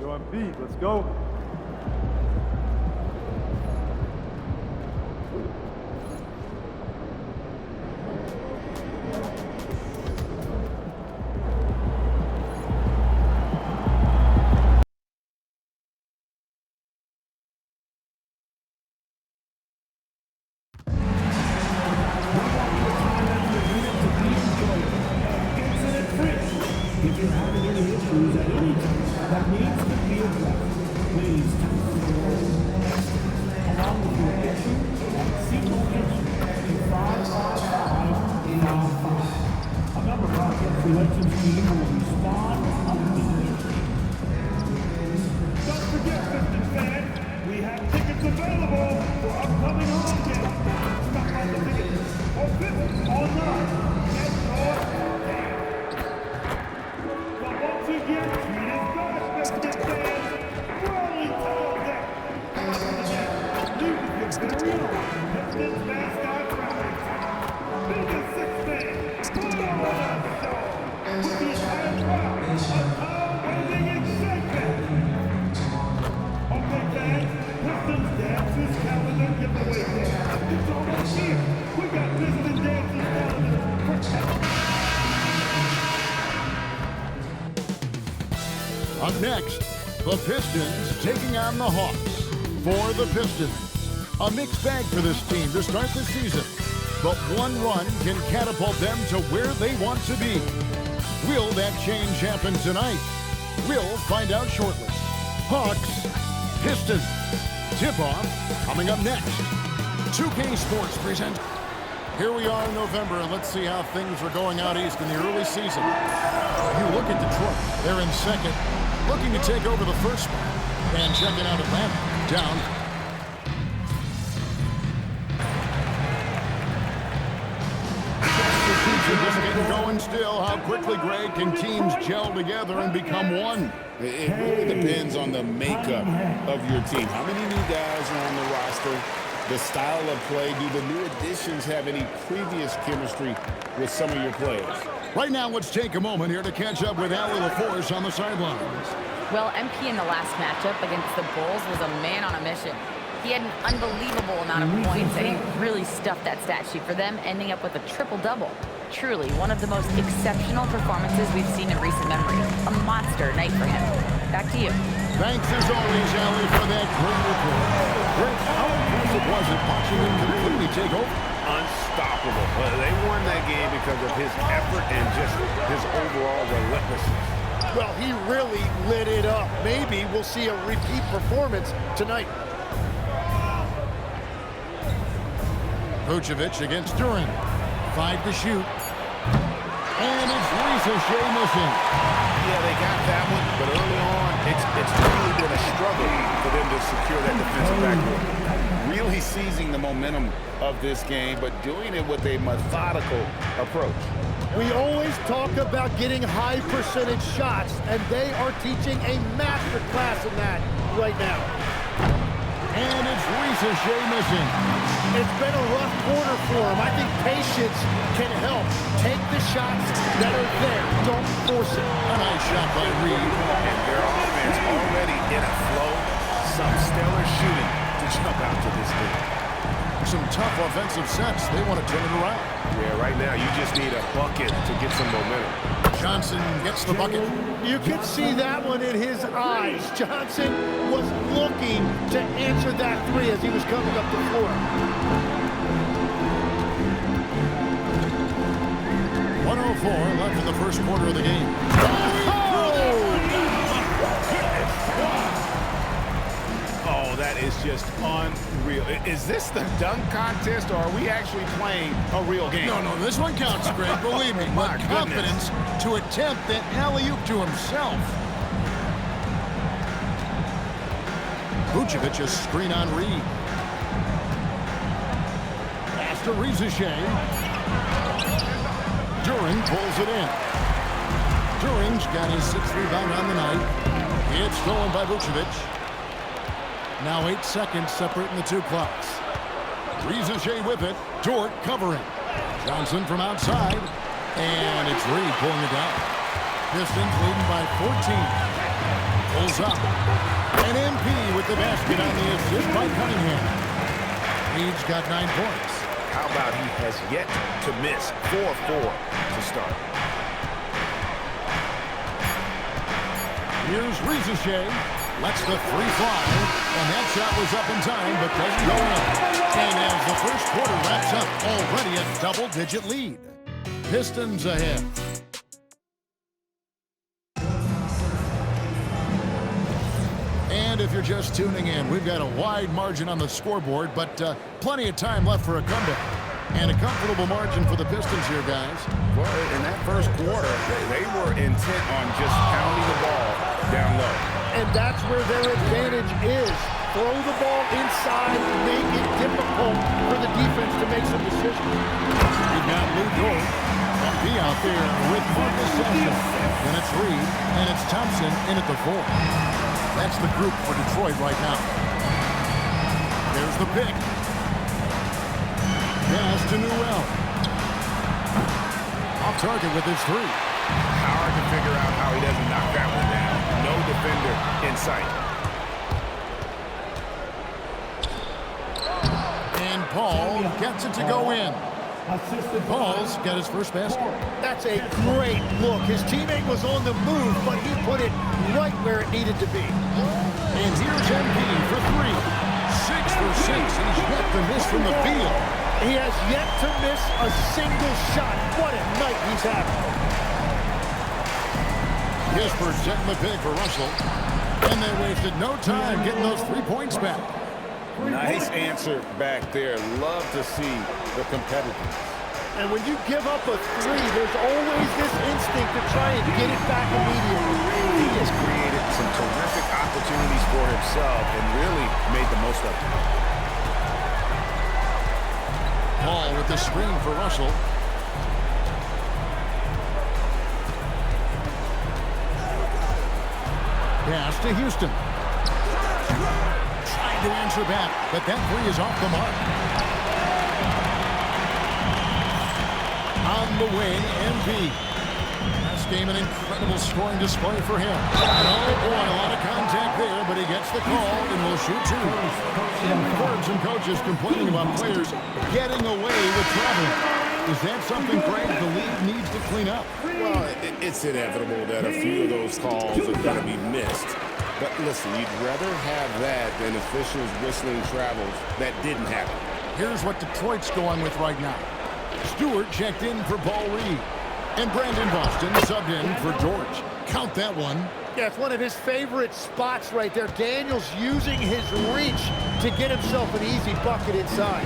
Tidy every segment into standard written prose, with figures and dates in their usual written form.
Joe Embiid, let's go. If you're having any issues at any time that needs to be addressed, please along with your issue and single issue to 555-5. A member of our guest relations team will respond immediately. Don't forget, Pistons fans, we have tickets available for upcoming home games. Stop by the tickets or visit online. Get your tickets. But once again, treat it back, Pistons fans. Rolling tall deck. Once again, leave with your very own Pistons mascot rally. Biggest six-man, put on a show with the entire crowd. A towel-waving excitement. Okay, fans, Pistons Dances calendar giveaway day. It's almost here. We got Pistons Dances calendar for Up next, the Pistons taking on the Hawks. For the Pistons, a mixed bag for this team to start the season, but one run can catapult them to where they want to be. Will that change happen tonight? We'll find out shortly. Hawks, Pistons. Tip-off coming up next. 2K Sports presents. Here we are in November, and let's see how things are going out east in the early season. You look at Detroit, they're in second, looking to take over the first spot. And checking out Atlanta, down. Just getting going still. How quickly, Greg, can teams gel together and become one? It really depends on the makeup of your team. How many new guys are on the roster? The style of play. Do the new additions have any previous chemistry with some of your players? Right now, let's take a moment here to catch up with Allie LaForce on the sidelines. Well, MP in the last matchup against the Bulls was a man on a mission. He had an unbelievable amount of points, and he really stuffed that stat sheet for them, ending up with a triple-double. Truly, one of the most exceptional performances we've seen in recent memory. A monster night for him. Back to you. Thanks as always, Allie, for that great report. Greg, how impressive was it watching him completely take over? Unstoppable. They won that game because of his effort and just his overall relentlessness. Well, he really lit it up. Maybe we'll see a repeat performance tonight. Vucevic against Duran. 5 to shoot. And it's Risa Shea missing. Yeah, they got that one, but early on, it's really been a struggle for them to secure that defensive backcourt. Really seizing the momentum of this game, but doing it with a methodical approach. We always talk about getting high percentage shots, and they are teaching a master class in that right now. And it's Risa Shea missing. It's been a rough quarter for him. I think patience can help. Take the shots that are there. Don't force it. A nice shot by Reed. And their offense already in a flow. Some stellar shooting to jump out to this game. Some tough offensive sets. They want to turn it around. Yeah, right now you just need a bucket to get some momentum. Johnson gets the bucket. You could see that one in his eyes. Johnson was looking to answer that three as he was coming up the floor. 1:04 left in the first quarter of the game. Oh, that is just unreal. Is this the dunk contest, or are we actually playing a real game? No, this one counts, Greg. Believe me. My With confidence to attempt that alley-oop to himself. Vucevic a screen on Reed. Pass to Risa Shea. Duran pulls it in. Duran's got his 6th rebound on the night. It's stolen by Vucevic. Now 8 seconds separating the two clocks. Risa Shea with it. Dort covering. Johnson from outside. And it's Reed pulling it down. Pistons leading by 14. Pulls up. And MP with the basket on the assist by Cunningham. Reed's got 9 points. How about he has yet to miss 4-4 to start. Here's Rizachet. Lets the 3 fly. And that shot was up in time, but doesn't go in. And as the first quarter wraps up, already a double-digit lead. Pistons ahead. And if you're just tuning in, we've got a wide margin on the scoreboard, but plenty of time left for a comeback. And a comfortable margin for the Pistons here, guys. Well, in that first quarter, they were intent on just pounding the ball down low. And that's where their advantage is. Throw the ball inside, make it difficult for the defense to make some decisions. We've got Lou Dort. MP out there with Marcus Sessions. Then it's Reed, and it's Thompson in at the 4. That's the group for Detroit right now. There's the pick. Pass to Newell. Off target with his 3. Hard to figure out how he doesn't knock that one down. No defender in sight. And Paul gets it to go in. Paul's got his first basket. That's a great look. His teammate was on the move, but he put it right where it needed to be. And here's MP for 3. 6 for 6. He's yet to miss from the field. He has yet to miss a single shot. What a night he's having. Kispert setting the pick for Russell. And they wasted no time getting those 3 points back. Nice answer back there. Love to see the competitiveness. And when you give up a 3, there's always this instinct to try and get it back immediately. He has created some terrific opportunities for himself and really made the most of them. Paul with the screen for Russell. Pass to Houston. Trying to answer back, but that 3 is off the mark. On the wing, MP. Last game, an incredible scoring display for him. And oh boy, a lot of contact there, but he gets the call and will shoot 2. Courts and coaches complaining about players getting away with traveling. Is that something, Greg, the league needs to clean up? Well, it's inevitable that a few of those calls are going to be missed. But listen, you'd rather have that than officials whistling travels that didn't happen. Here's what Detroit's going with right now. Stewart checked in for Paul Reed. And Brandon Boston subbed in for George. Count that one. Yeah, it's one of his favorite spots right there. Daniels using his reach to get himself an easy bucket inside.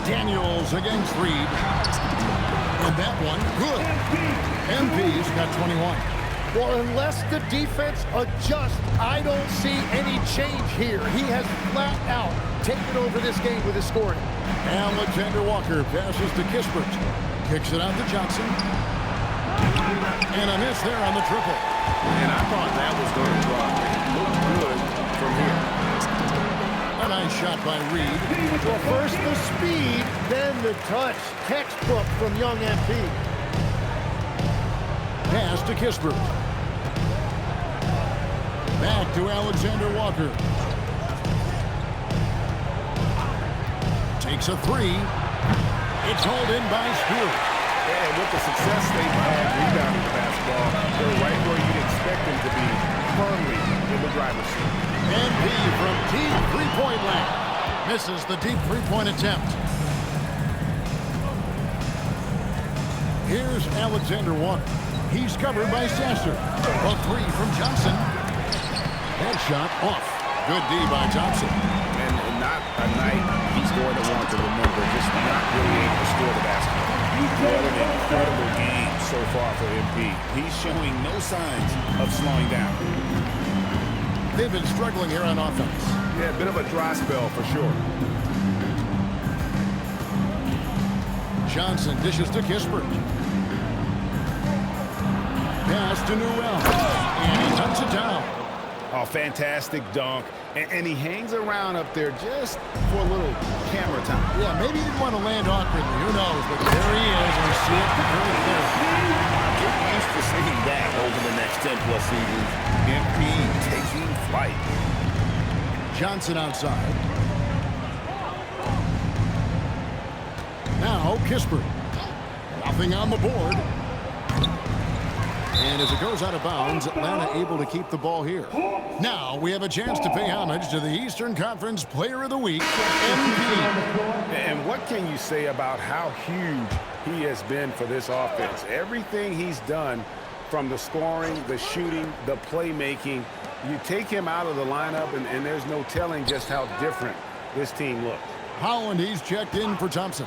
Daniels against Reed. And that one, good. MP's got 21. Well, unless the defense adjusts, I don't see any change here. He has flat out taken over this game with his scoring. Alexander Walker passes to Kispert. Kicks it out to Johnson. And a miss there on the triple. And I thought that was going to look good from here. A nice shot by Reed. Well, first the speed, then the touch. Textbook from young MP. Pass to Kispert. Back to Alexander Walker. Takes a 3. It's hauled in by Stewart. And with the success they've had rebounding the basketball, they're right where you'd expect them to be, firmly in the driver's seat. MP from deep three-point land. Misses the deep three-point attempt. Here's Alexander Walker. He's covered by Sasser. A 3 from Johnson. That shot off. Good D by Thompson. And not a night he's going to want to remember, just not really able to score the basketball. What an incredible game so far for MP. He's showing no signs of slowing down. They've been struggling here on offense. Yeah, a bit of a dry spell for sure. Johnson dishes to Kispert. Pass to Newell. And he knocks it down. Oh, fantastic dunk. And he hangs around up there just for a little camera time. Yeah, maybe he didn't want to land awkwardly. Who knows? But there he is, and we see it very clearly. Get used to seeing that. seasons. MP taking flight. Johnson outside. Now Kispert. Nothing on the board. And as it goes out of bounds, Atlanta able to keep the ball here. Now we have a chance to pay homage to the Eastern Conference Player of the Week, MP. And what can you say about how huge he has been for this offense? Everything he's done, from the scoring, the shooting, the playmaking, you take him out of the lineup, and there's no telling just how different this team looks. Holland, he's checked in for Thompson.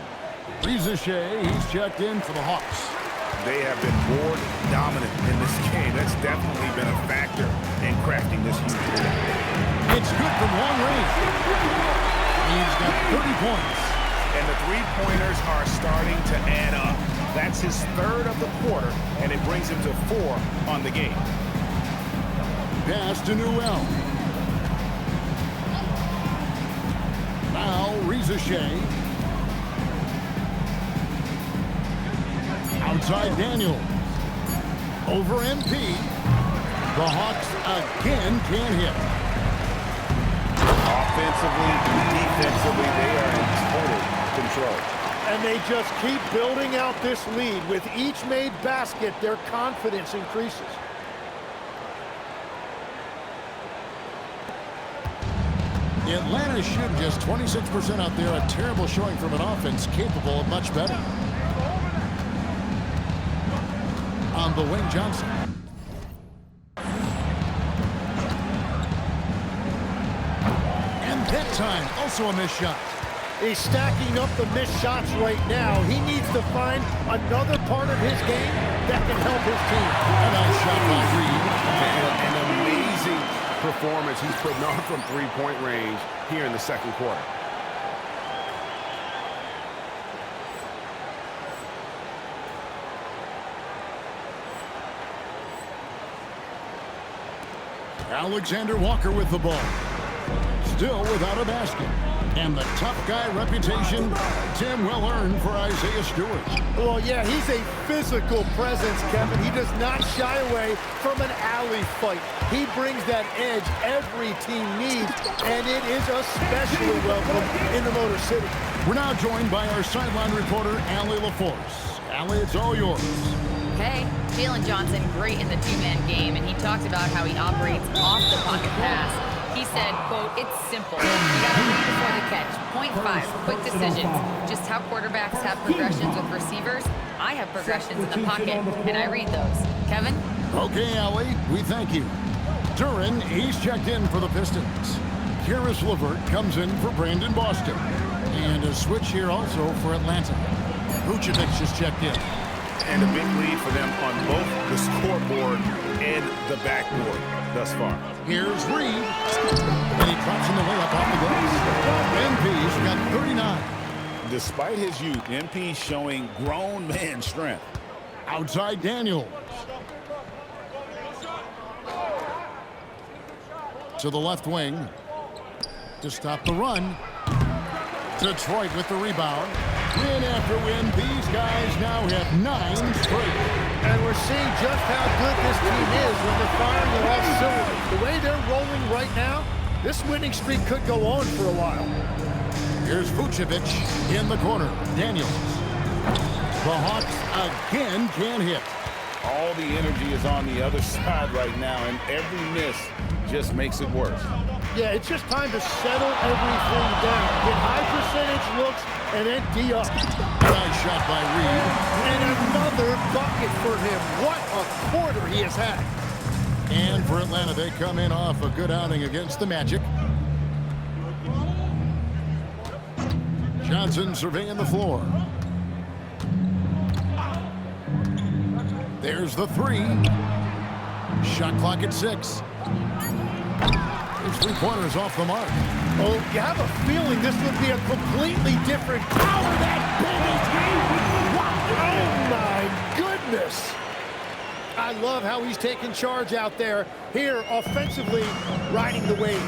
Reza Shea, he's checked in for the Hawks. They have been board dominant in this game. That's definitely been a factor in crafting this huge lead. It's good from long range. He's got 30 points. And the three-pointers are starting to add up. That's his third of the quarter, and it brings him to 4 on the game. Pass to Newell. Now Reza Shea. Outside Daniels. Over MP. The Hawks again can't hit. Offensively, defensively, they are in total control. And they just keep building out this lead. With each made basket, their confidence increases. Atlanta shooting just 26% out there. A terrible showing from an offense capable of much better. On the wing, Johnson. And that time, also a missed shot. He's stacking up the missed shots right now. He needs to find another part of his game that can help his team. A nice shot by Reed. An amazing performance he's putting on from three-point range here in the second quarter. Alexander Walker with the ball. Still without a basket. And the tough guy reputation, Tim, well earned for Isaiah Stewart. Well, yeah, he's a physical presence, Kevin. He does not shy away from an alley fight. He brings that edge every team needs, and it is especially welcome in the Motor City. We're now joined by our sideline reporter, Allie LaForce. Allie, it's all yours. Hey, Jalen Johnson, great in the two-man game, and he talked about how he operates off the pocket pass. He said, quote, "It's simple. You got to read before the catch. Point 5, quick decisions. Just how quarterbacks have progressions with receivers. I have progressions in the pocket, and I read those." Kevin? Okay, Allie, we thank you. Duran, he's checked in for the Pistons. Karis LeVert comes in for Brandon Boston. And a switch here also for Atlanta. Vucevic is checked in. And a big lead for them on both the scoreboard and the backboard thus far. Here's Reed. And he drops in the way up off the glass. MP's got 39. Despite his youth, MP showing grown man strength. Outside Daniels. To the left wing. To stop the run. Detroit with the rebound. Win after win, these guys now have 9 straight. And we're seeing just how good this team is when they're firing on all cylinders. The way they're rolling right now, this winning streak could go on for a while. Here's Vucevic in the corner. Daniels. The Hawks again can't hit. All the energy is on the other side right now, and every miss just makes it worse. Yeah, it's just time to settle everything down. Get high percentage looks and then D-up. Nice shot by Reed. And another bucket for him. What a quarter he has had. And for Atlanta, they come in off a good outing against the Magic. Johnson surveying the floor. There's the 3. Shot clock at 6. His three-pointers off the mark. Oh, you have a feeling this would be a completely different power that big. Oh, my goodness. I love how he's taking charge out there. Here, offensively, riding the wave.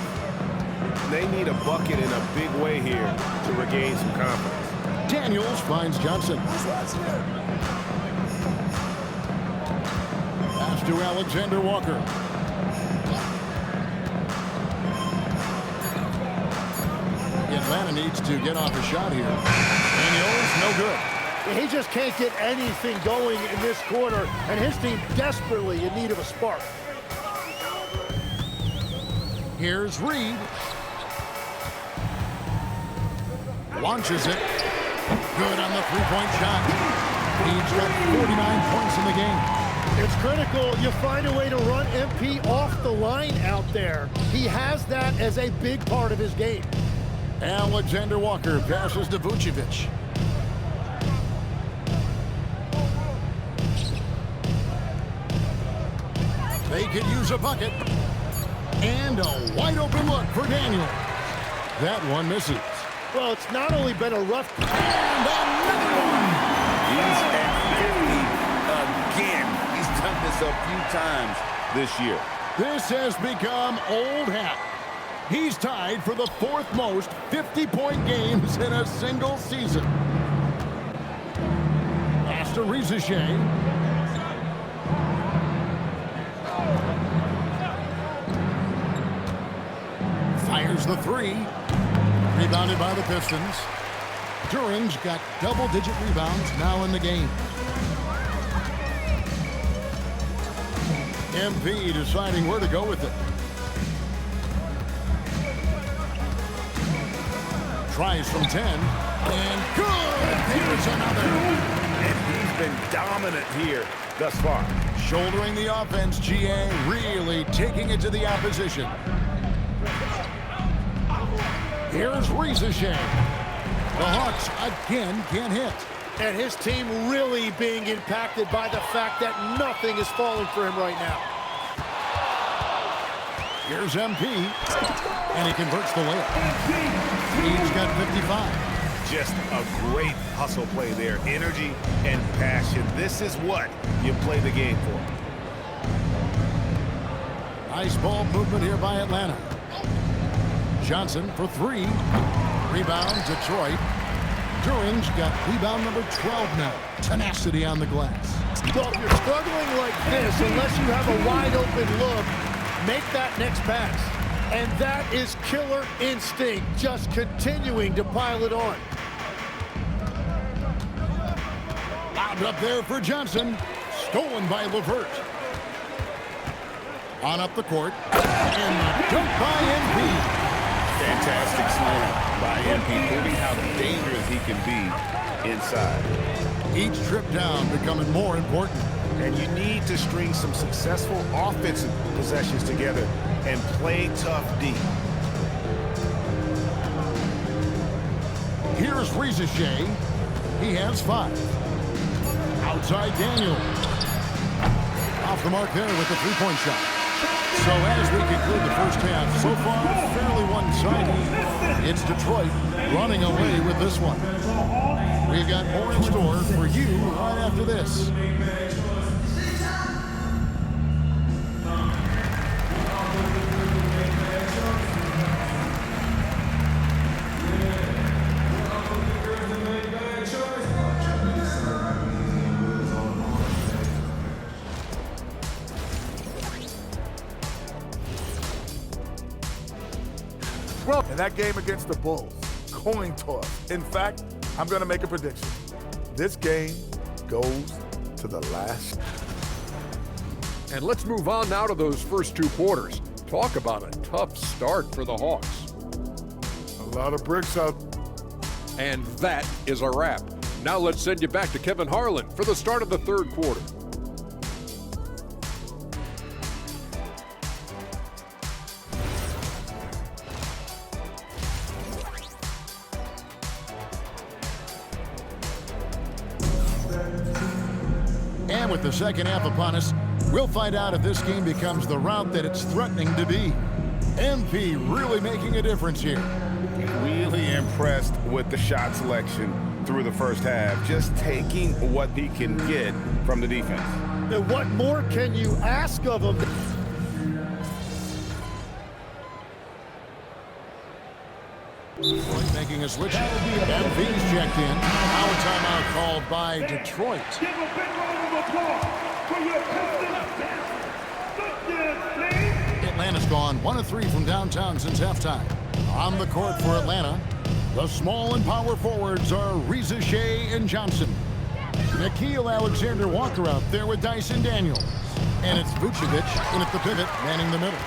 They need a bucket in a big way here to regain some confidence. Daniels finds Johnson. Pass to Alexander Walker. Atlanta needs to get off a shot here. Daniels, no good. He just can't get anything going in this quarter, and his team desperately in need of a spark. Here's Reed. Launches it. Good on the three-point shot. He's got 49 points in the game. It's critical you find a way to run MP off the line out there. He has that as a big part of his game. Alexander Walker passes to Vucevic. They could use a bucket. And a wide open look for Daniels. That one misses. Well, it's not only been a rough... And another one! He's at 50 again. He's done this a few times this year. This has become old hat. He's tied for the fourth most 50-point games in a single season. Pass to Rizachet. Fires the three. Rebounded by the Pistons. Duran's got double-digit rebounds now in the game. MP deciding where to go with it. Tries from 10. And good! Here's another. And he's been dominant here thus far. Shouldering the offense, GA really taking it to the opposition. Here's Rizachet. The Hawks again can't hit. And his team really being impacted by the fact that nothing is falling for him right now. Here's MP. And he converts the layup. He's got 55. Just a great hustle play there. Energy and passion. This is what you play the game for. Nice ball movement here by Atlanta. Johnson for three. Rebound, Detroit. Duran's got rebound number 12 now. Tenacity on the glass. Well, if you're struggling like this, unless you have a wide open look, make that next pass. And that is killer instinct, just continuing to pile it on. Lobbed up there for Johnson. Stolen by LeVert. On up the court. And the dunk by MP. Fantastic slam by MP, proving how dangerous he can be inside. Each trip down becoming more important. And you need to string some successful offensive possessions together and play tough D. Here's Rizachet. He has 5. Outside Daniel. Off the mark there with the three-point shot. So as we conclude the first half, so far fairly one-sided. It's Detroit running away with this one. We've got more in store for you right after this. Well, in that game against the Bulls, coin toss. In fact, I'm going to make a prediction. This game goes to the last. And let's move on now to those first 2 quarters. Talk about a tough start for the Hawks. A lot of bricks out. And that is a wrap. Now let's send you back to Kevin Harlan for the start of the 3rd quarter. And with the second half upon us, we'll find out if this game becomes the route that it's threatening to be. MP really making a difference here. Really impressed with the shot selection through the first half, just taking what he can get from the defense. And what more can you ask of him? Making a switch. MP's checked in. Now a timeout called by Detroit. Give a big round of applause for your Pistons. Distance, please. Atlanta's gone 1 of 3 from downtown since halftime. On the court for Atlanta, the small and power forwards are Reza Shea and Johnson. Nickeil Alexander-Walker out there with Dyson Daniels. And it's Vucevic in at the pivot, manning the middle.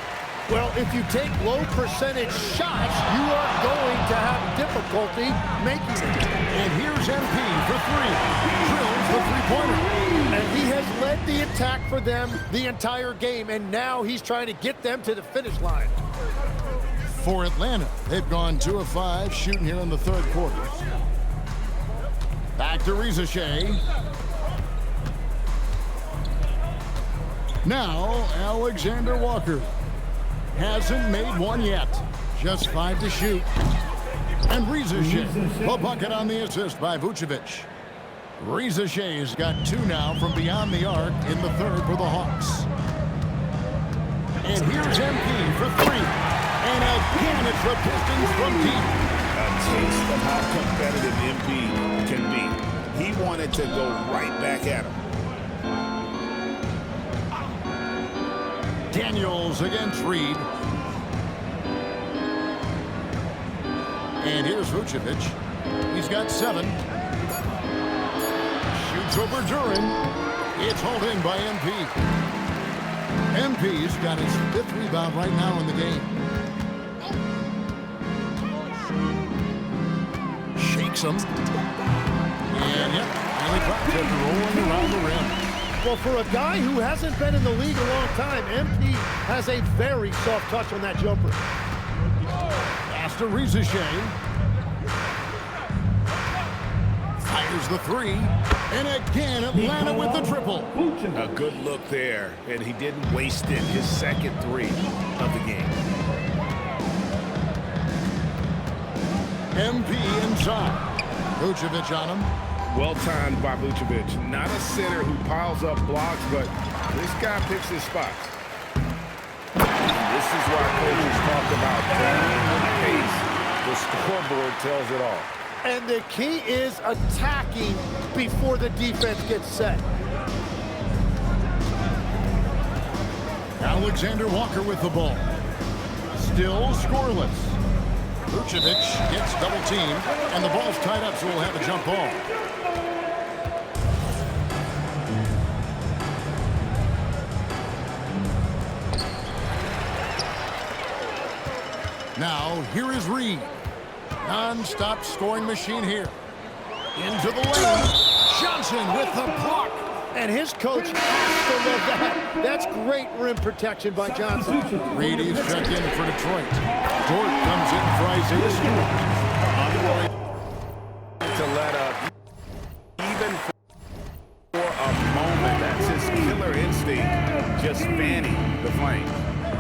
Well, if you take low percentage shots, you are going to have difficulty making it. And here's MP for 3. Drills the three-pointer. And he has led the attack for them the entire game, and now he's trying to get them to the finish line. For Atlanta, they've gone 2 of 5 shooting here in the third quarter. Back to Reza Shea. Now, Alexander Walker. Hasn't made one yet. Just 5 to shoot. And Reza Shea, the bucket on the assist by Vucevic. Reza Shea's got 2 now from beyond the arc in the third for the Hawks. And here's MP for 3. And again, it's the Pistons from deep. A taste of how competitive Embiid can be. He wanted to go right back at him. Daniels against Reed. And here's Vucevic. He's got 7. Shoots over Duren. It's hauled in by MP. MP's got his 5th rebound right now in the game. Shakes him. And yep, and he drops it rolling around the rim. Well, for a guy who hasn't been in the league a long time, MP has a very soft touch on that jumper. Pass to Reza Shea. Fires the 3. And again, Atlanta with the triple. A good look there, and he didn't waste it. His second 3 of the game. MP inside. Vucevic on him. Well timed by Vucevic. Not a center who piles up blocks, but this guy picks his spots. This is why coaches talk about playing with pace. The scoreboard tells it all. And the key is attacking before the defense gets set. Alexander Walker with the ball. Still scoreless. Vucevic gets double teamed, and the ball's tied up, so we'll have a jump ball. Now, here is Reed. Non-stop scoring machine here. Into the lane. Johnson with the block. And his coach has to love that. That's great rim protection by Johnson. Reed is checked in for Detroit. Dort comes in for Isaiah Stewart. On the way. To let up, even for a moment. That's his killer instinct, just fanning the flames.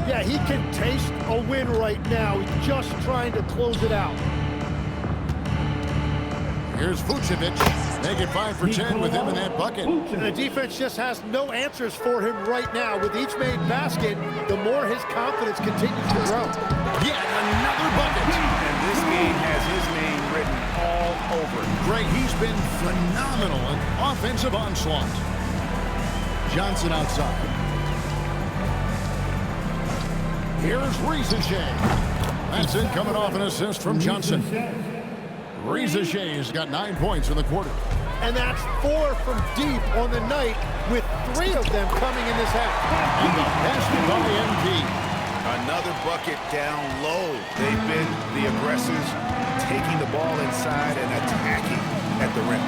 Yeah, he can taste a win right now. He's just trying to close it out. Here's Vucevic. Make it 5 for 10 with him in that bucket. And the defense just has no answers for him right now. With each made basket, the more his confidence continues to grow. Yet another bucket. And this game has his name written all over it. Greg, he's been phenomenal in offensive onslaught. Johnson outside. Here's Reza Shea. That's it, coming off an assist from Johnson. Reza Shea's got 9 points in the quarter. And that's 4 from deep on the night, with 3 of them coming in this half. And the pass by MP. Another bucket down low. They've been the aggressors, taking the ball inside and attacking at the rim.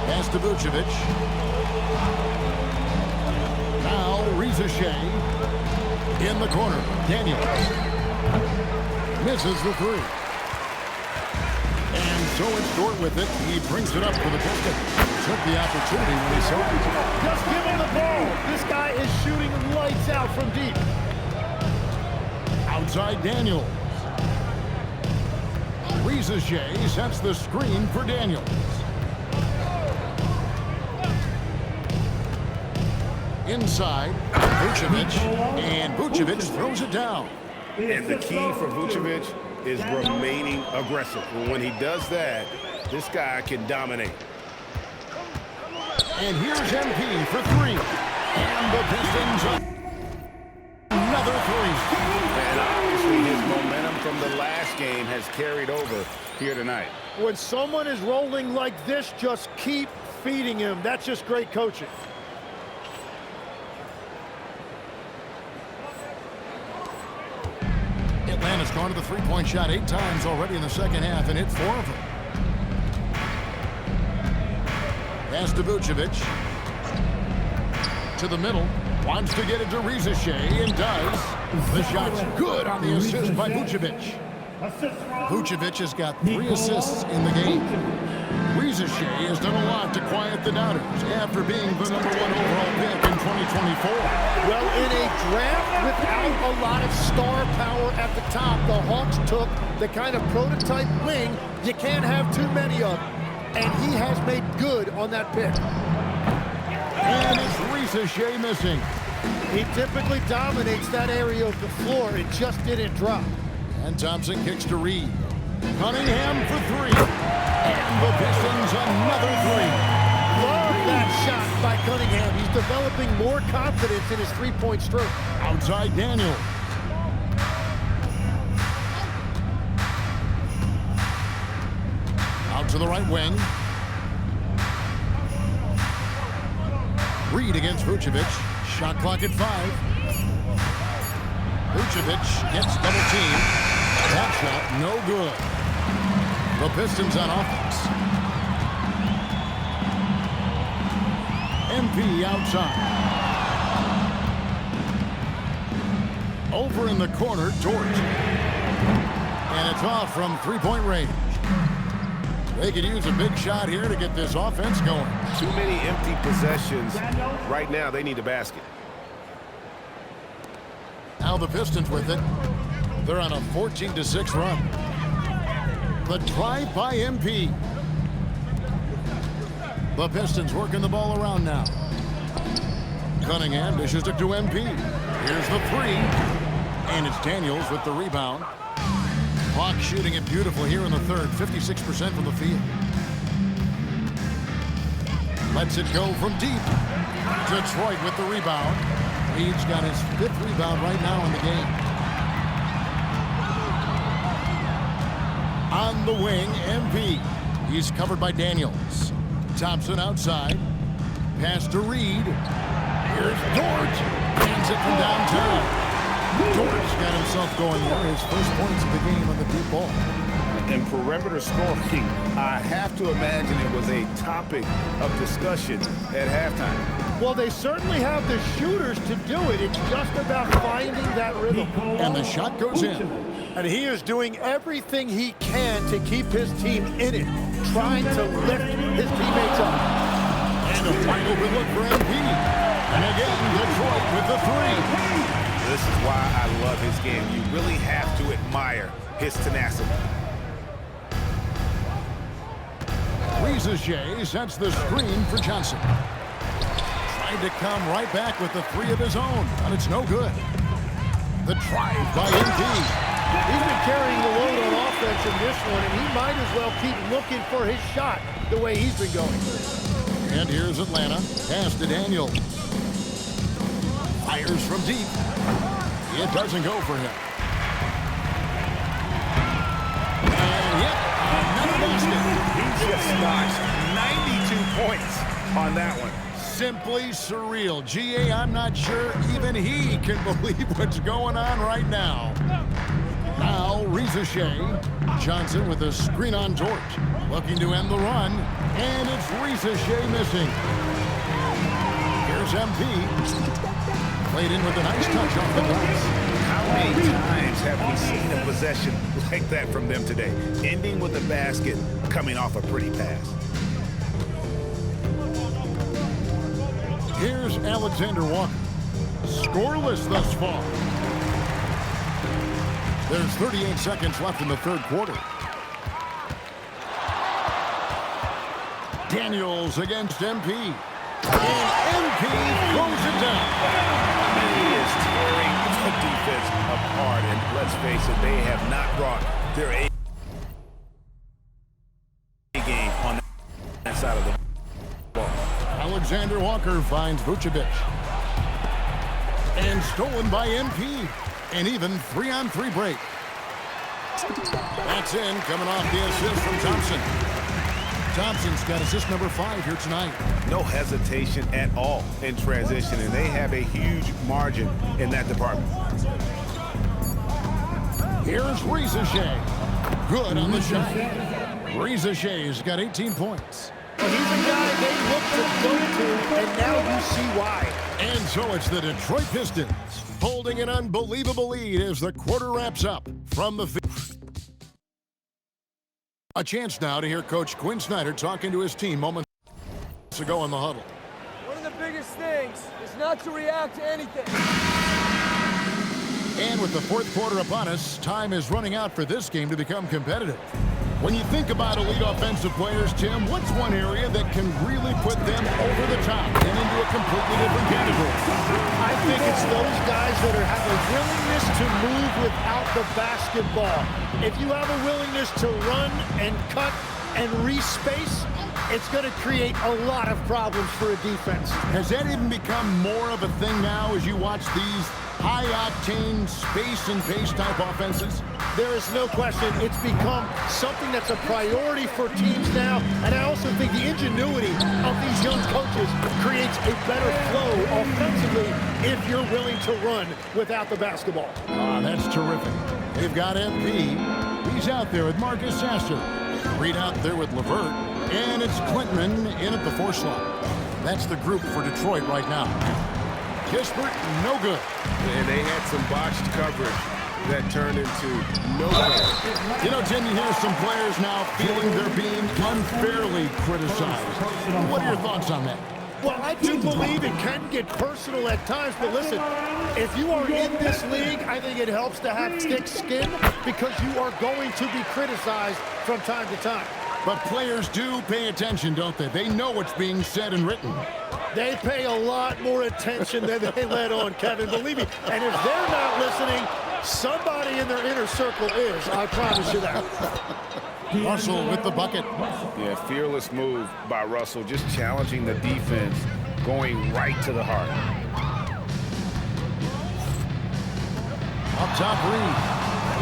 Pass to Vucevic. Now Reza Shea. In the corner, Daniels. Misses the 3. And so it's Dort with it. He brings it up for the Pistons. Took the opportunity when he saw it. Just give him the ball. This guy is shooting lights out from deep. Outside Daniels. Reza Shea sets the screen for Daniels. Inside, Vucevic. And Vucevic throws it down. And the key for Vucevic is remaining aggressive. When he does that, this guy can dominate. And here's MP for 3. And the Pistons another three. And obviously his momentum from the last game has carried over here tonight. When someone is rolling like this, just keep feeding him. That's just great coaching. Atlanta's gone to the three-point shot 8 times already in the second half and hit 4 of them. Pass to Vucevic. To the middle. Wants to get it to Reza Shea and does. The shot's good on the assist by Vucevic. Vucevic has got 3 assists in the game. Reza Shea has done a lot to quiet the doubters after being the #1 overall pick in 2024. Well, in a draft without a lot of star power at the top, the Hawks took the kind of prototype wing you can't have too many of. And he has made good on that pick. And it's Reza Shea missing. He typically dominates that area of the floor. It just didn't drop. And Thompson kicks to Reed. Cunningham for 3. And the Pistons another 3. Love that shot by Cunningham. He's developing more confidence in his three-point stroke. Outside Daniels. Out to the right wing. Reed against Vucevic. Shot clock at 5. Vucevic gets double teamed. That shot no good. The Pistons on offense. MP outside. Over in the corner, George. And it's off from three-point range. They could use a big shot here to get this offense going. Too many empty possessions. Right now, they need a basket. Now the Pistons with it. They're on a 14-6 run. The drive by MP. The Pistons working the ball around now. Cunningham dishes it to MP. Here's the 3. And it's Daniels with the rebound. Hawk shooting it beautiful here in the third. 56% from the field. Lets it go from deep. Detroit with the rebound. Reed's got his 5th rebound right now in the game. On the wing, MP. He's covered by Daniels. Thompson outside. Pass to Reed. Here's George. Hands it from downtown. George got himself going there. His first points of the game on the deep ball. And perimeter scoring, I have to imagine it was a topic of discussion at halftime. Well, they certainly have the shooters to do it. It's just about finding that rhythm. And the shot goes in. And he is doing everything he can to keep his team in it, trying to lift his teammates up. And a wide open look for MP. And again, Detroit with the 3. This is why I love his game. You really have to admire his tenacity. Reza Shea sets the screen for Johnson. Tried to come right back with the 3 of his own, but it's no good. The drive by MP. He's been carrying the load on offense in this one, and he might as well keep looking for his shot the way he's been going. And here's Atlanta. Pass to Daniels. Fires from deep. It doesn't go for him. And yep, another basket. He just notched 92 points on that one. Simply surreal. GA, I'm not sure even he can believe what's going on right now. Now, Reza Shea. Johnson with a screen on George. Looking to end the run. And it's Reza Shea missing. Here's MP. Played in with a nice touch off the glass. How many times have we seen a possession like that from them today? Ending with a basket, coming off a pretty pass. Here's Alexander Walker. Scoreless thus far. There's 38 seconds left in the third quarter. Daniels against MP. And MP throws it down. He is tearing the defense apart. And let's face it, they have not brought their A game on that side of the ball. Alexander Walker finds Vucevic. And stolen by MP. An even 3-on-3 break. That's in, coming off the assist from Thompson. Thompson's got assist number 5 here tonight. No hesitation at all in transition, and they have a huge margin in that department. Here's Reza Shea. Good on the shot. Reza Shea's got 18 points. Well, he's a guy they look to go to, and now you see why. And so it's the Detroit Pistons holding an unbelievable lead as the quarter wraps up from the field. A chance now to hear Coach Quinn Snyder talking to his team moments ago in the huddle. One of the biggest things is not to react to anything. And with the fourth quarter upon us, time is running out for this game to become competitive. When you think about elite offensive players, Tim, what's one area that can really put them over the top and into a completely different category? I think it's those guys that have a willingness to move without the basketball. If you have a willingness to run and cut and respace, it's going to create a lot of problems for a defense. Has that even become more of a thing now as you watch these high-octane space and pace type offenses? There is no question it's become something that's a priority for teams now, and I also think the ingenuity of these young coaches creates a better flow offensively if you're willing to run without the basketball. That's terrific. They've got MP. He's out there with Marcus Sasser. Reed out there with LeVert. And it's Clinton in at the 4 slot. That's the group for Detroit right now. Kispert, no good. And they had some botched coverage that turned into no good. You know, Tim, you hear some players now feeling they're being unfairly criticized. What are your thoughts on that? Well, I do believe it can get personal at times, but listen, if you are in this league, I think it helps to have thick skin because you are going to be criticized from time to time. But players do pay attention, don't they? They know what's being said and written. They pay a lot more attention than they let on, Kevin, believe me. And if they're not listening, somebody in their inner circle is, I promise you that. Russell with the bucket. Yeah, fearless move by Russell, just challenging the defense, going right to the heart. Up top, Reed.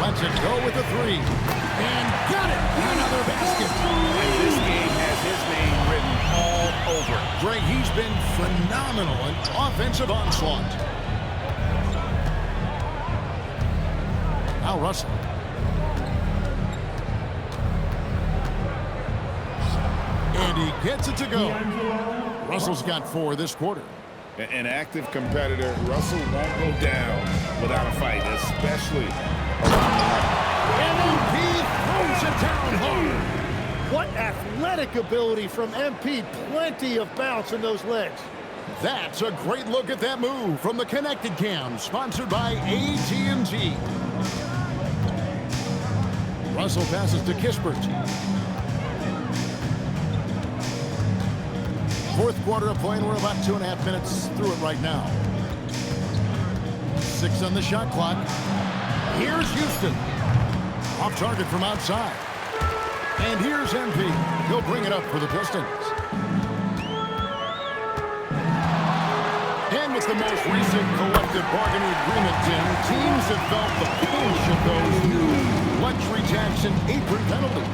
Lets it go with the 3. And got it! Another basket. And this game has his name written all over. Greg, he's been phenomenal in offensive onslaught. Now Russell. And he gets it to go. Russell's got 4 this quarter. An active competitor, Russell won't go down without a fight, especially around the line. And he throws it down hard. What athletic ability from MP. Plenty of bounce in those legs. That's a great look at that move from the Connected Cam, sponsored by AT&T. Russell passes to Kispert. Fourth quarter of play, and we're about 2.5 minutes through it right now. 6 on the shot clock. Here's Houston. Off target from outside. And here's MP. He'll bring it up for the Pistons. And with the most recent collective bargaining agreement, Tim, teams have felt the pinch of those new luxury tax and apron penalties.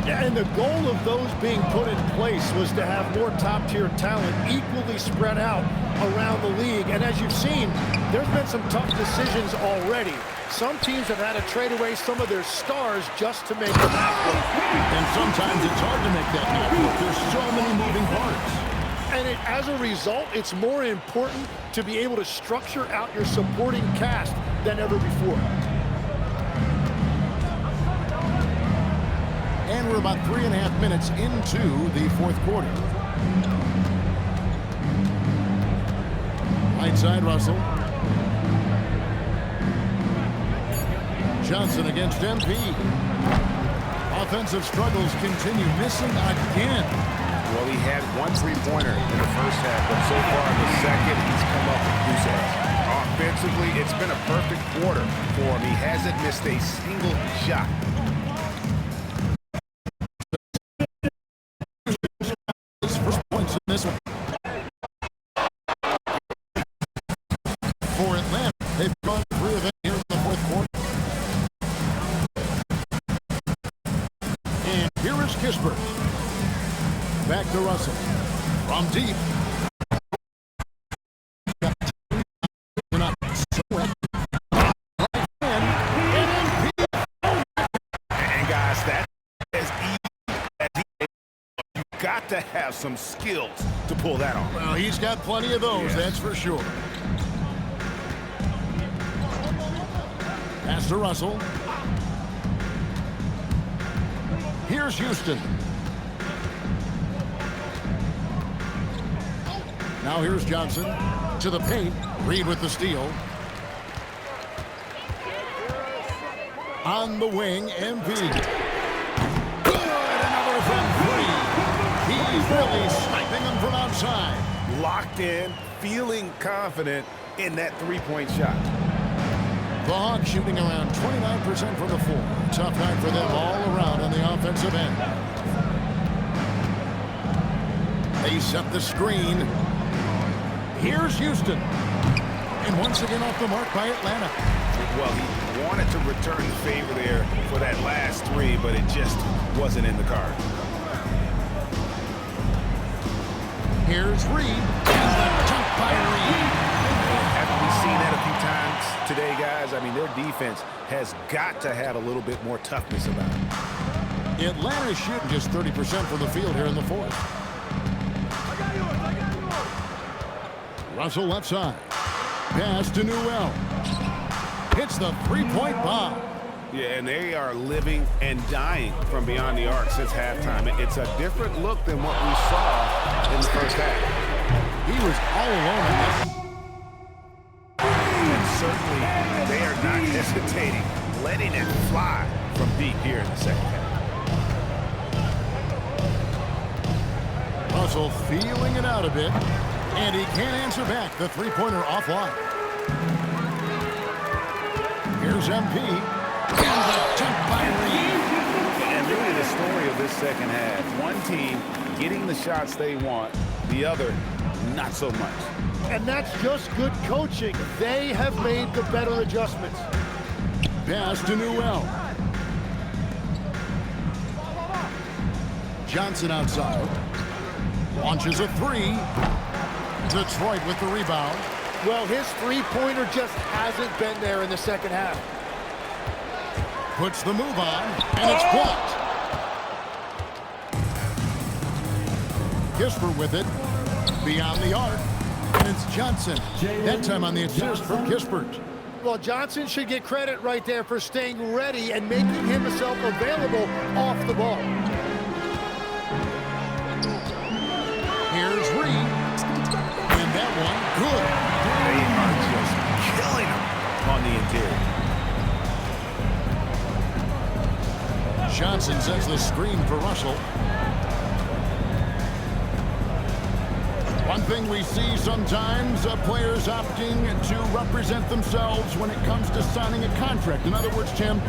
Yeah, and the goal of those being put in place was to have more top-tier talent equally spread out around the league. And as you've seen, there's been some tough decisions already. Some teams have had to trade away some of their stars just to make the match work. And sometimes it's hard to make that match work. There's so many moving parts. And as a result, it's more important to be able to structure out your supporting cast than ever before. And we're about 3.5 minutes into the fourth quarter. Right side, Russell. Johnson against MP. Offensive struggles continue, missing again. Well, he had 1 3-pointer in the first half, but so far in the second, he's come up with goose eggs. Offensively, it's been a perfect quarter for him. He hasn't missed a single shot. This one. For From deep. And guys, that is easy as you got to have some skills to pull that off. Well, he's got plenty of those, that's for sure. Pass to Russell. Here's Houston. Now here's Johnson to the paint. Reed with the steal. On the wing, MP. Good, another from three. He's really sniping them from outside. Locked in, feeling confident in that three-point shot. The Hawks shooting around 29% from the floor. Tough night for them all around on the offensive end. They set the screen. Here's Houston. And once again off the mark by Atlanta. Well, he wanted to return the favor there for that last three, but it just wasn't in the card. Here's Reed. And the dunk by Reed. Haven't we seen that a few times today, guys? I mean, their defense has got to have a little bit more toughness about it. Atlanta's shooting just 30% from the field here in the fourth. Russell left side. Pass to Newell. Hits the three-point bomb. Yeah, and they are living and dying from beyond the arc since halftime. It's a different look than what we saw in the first half. He was all alone in this. And certainly, they are not hesitating, letting it fly from deep here in the second half. Russell feeling it out a bit, and he can't answer back. The three-pointer offline. Here's MP. And the dunk by Reed. And really the story of this second half. One team getting the shots they want, the other not so much. And that's just good coaching. They have made the better adjustments. Pass to Newell. Johnson outside. Launches a three. Detroit with the rebound. Well, his three-pointer just hasn't been there in the second half. Puts the move on, and it's blocked. Kispert with it. Beyond the arc. And it's Johnson. That time on the assist from Kispert. Well, Johnson should get credit right there for staying ready and making himself available off the ball. Here's Reed. And that one, good. They are just killing them on the interior. Johnson sets the screen for Russell. One thing we see sometimes, players opting to represent themselves when it comes to signing a contract. In other words, Tim,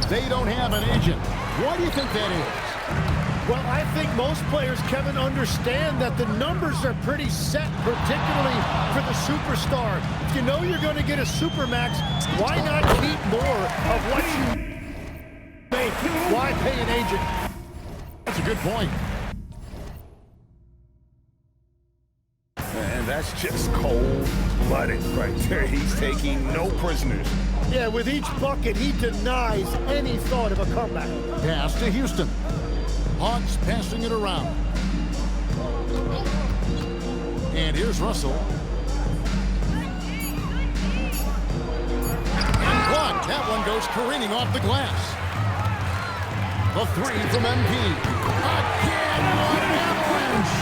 they don't have an agent. Why do you think that is? Well, I think most players, Kevin, understand that the numbers are pretty set, particularly for the superstar. If you know you're going to get a supermax, why not keep more of what you make? Why pay an agent? That's a good point. And that's just cold-blooded right there. He's taking no prisoners. Yeah, with each bucket, he denies any thought of a comeback. Pass to Houston. Hawks passing it around. And here's Russell. And blocked. That one goes careening off the glass. The three from MP. Again, what an avalanche!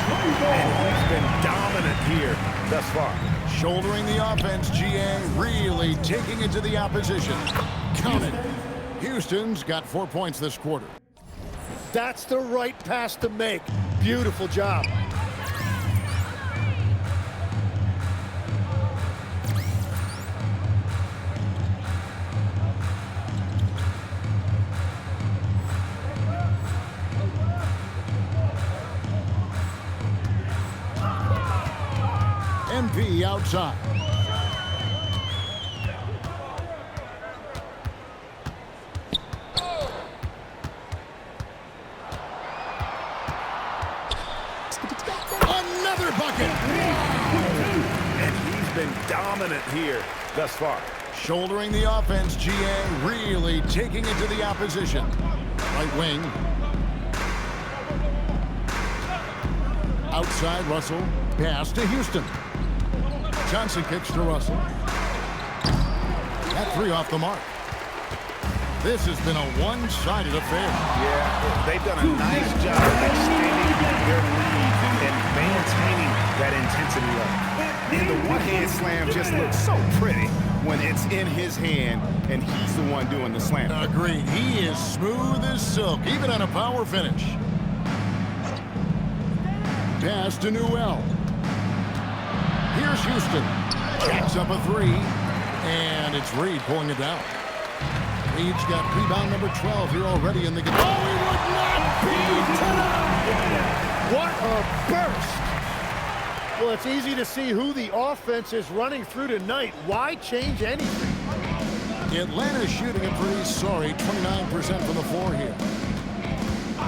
And he's been dominant here thus far. Shouldering the offense, GA really taking it to the opposition. Count it. Houston's got 4 points this quarter. That's the right pass to make. Beautiful job. MP outside. Another bucket. been dominant here thus far. Shouldering the offense, GA really taking it to the opposition. Right wing. Outside, Russell. Pass to Houston. Johnson kicks to Russell. That three off the mark. This has been a one-sided affair. Yeah, they've done a nice job extending their lead and maintaining that intensity level. And the one-hand slam just looks so pretty when it's in his hand and he's the one doing the slam. Agreed. He is smooth as silk, even on a power finish. Pass to Newell. Here's Houston. Jacks up a three, and it's Reed pulling it down. Reed's got rebound number 12 here already in the game. Oh, he would not be tonight! What a burst! Well, it's easy to see who the offense is running through tonight. Why change anything? Atlanta's shooting a pretty sorry 29% from the floor here.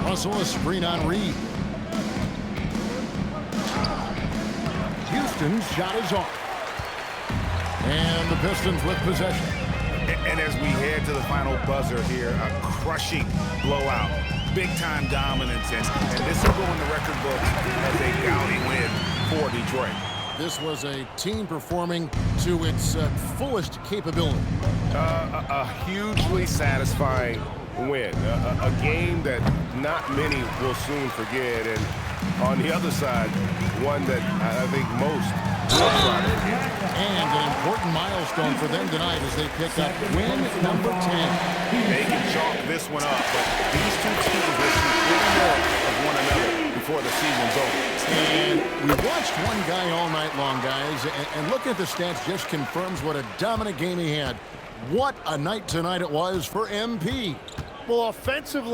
Russell a screen on Reed. Houston's shot is off. And the Pistons with possession. And as we head to the final buzzer here, a crushing blowout, big-time dominance, and this will go in the record book as a gaudy win for Detroit. This was a team performing to its fullest capability. A hugely satisfying win, a game that not many will soon forget, and on the other side, one that I think most will try to forget. And an important milestone for them tonight as they pick up win number 10. They can chalk this one up, but these two teams will see way more of one another before the season's over. And we watched one guy all night long, guys, and looking at the stats just confirms what a dominant game he had. What a night tonight it was for MP. Well, offensively,